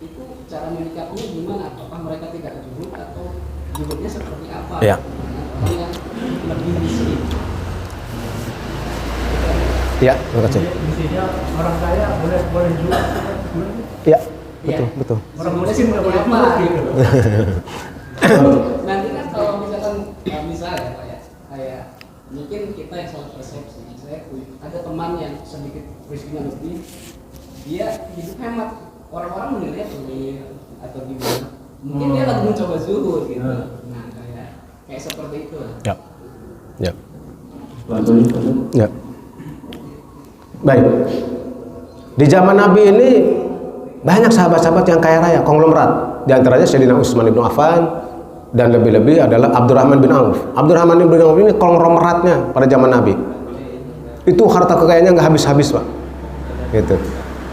Speaker 5: Itu cara menyikapinya gimana? Apakah mereka tidak zuhud atau zuhudnya seperti apa?
Speaker 1: Ya.
Speaker 5: Orang yang lebih miskin.
Speaker 1: Ya, terima kasih.
Speaker 4: Mestinya orang kaya boleh juga.
Speaker 1: Ya, betul.
Speaker 4: Orang miskin nggak boleh juga gitu.
Speaker 5: Nanti kan kalau misalkan misalnya Pak ya, kayak mungkin kita yang salah persepsi. Saya ada teman yang sedikit rezekinya lebih, dia hidup hemat. Orang-orang menilai pelit atau gimana. Mungkin dia lagi mencoba zuhud gitu. Nah, kayak seperti itu.
Speaker 1: Ya. Ya.
Speaker 3: Ya.
Speaker 1: Baik. Di zaman Nabi ini banyak sahabat-sahabat yang kaya raya, konglomerat. Di antaranya Sayyidina Utsman bin Affan dan lebih-lebih adalah Abdurrahman bin Auf. Abdurrahman bin Auf ini konglomeratnya pada zaman Nabi. Itu harta kekayaannya nggak habis-habis, Pak. Gitu.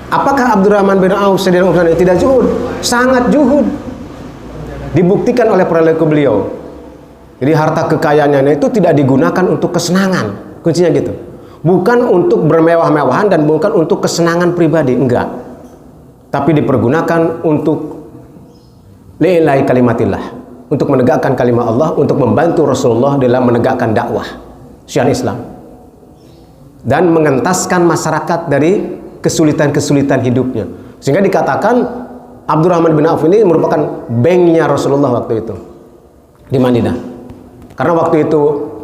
Speaker 1: Apakah Abdurrahman bin Auf Sayyidina Utsman ini tidak zuhud? Sangat zuhud. Dibuktikan oleh perilaku beliau. Jadi harta kekayaannya itu tidak digunakan untuk kesenangan. Kuncinya gitu. Bukan untuk bermewah-mewahan dan bukan untuk kesenangan pribadi, enggak. Tapi dipergunakan untuk lillahi kalimatillah, untuk menegakkan kalimat Allah, untuk membantu Rasulullah dalam menegakkan dakwah syiar Islam dan mengentaskan masyarakat dari kesulitan-kesulitan hidupnya. Sehingga dikatakan Abdurrahman bin Auf ini merupakan banknya Rasulullah waktu itu di Madinah. Karena waktu itu perbankan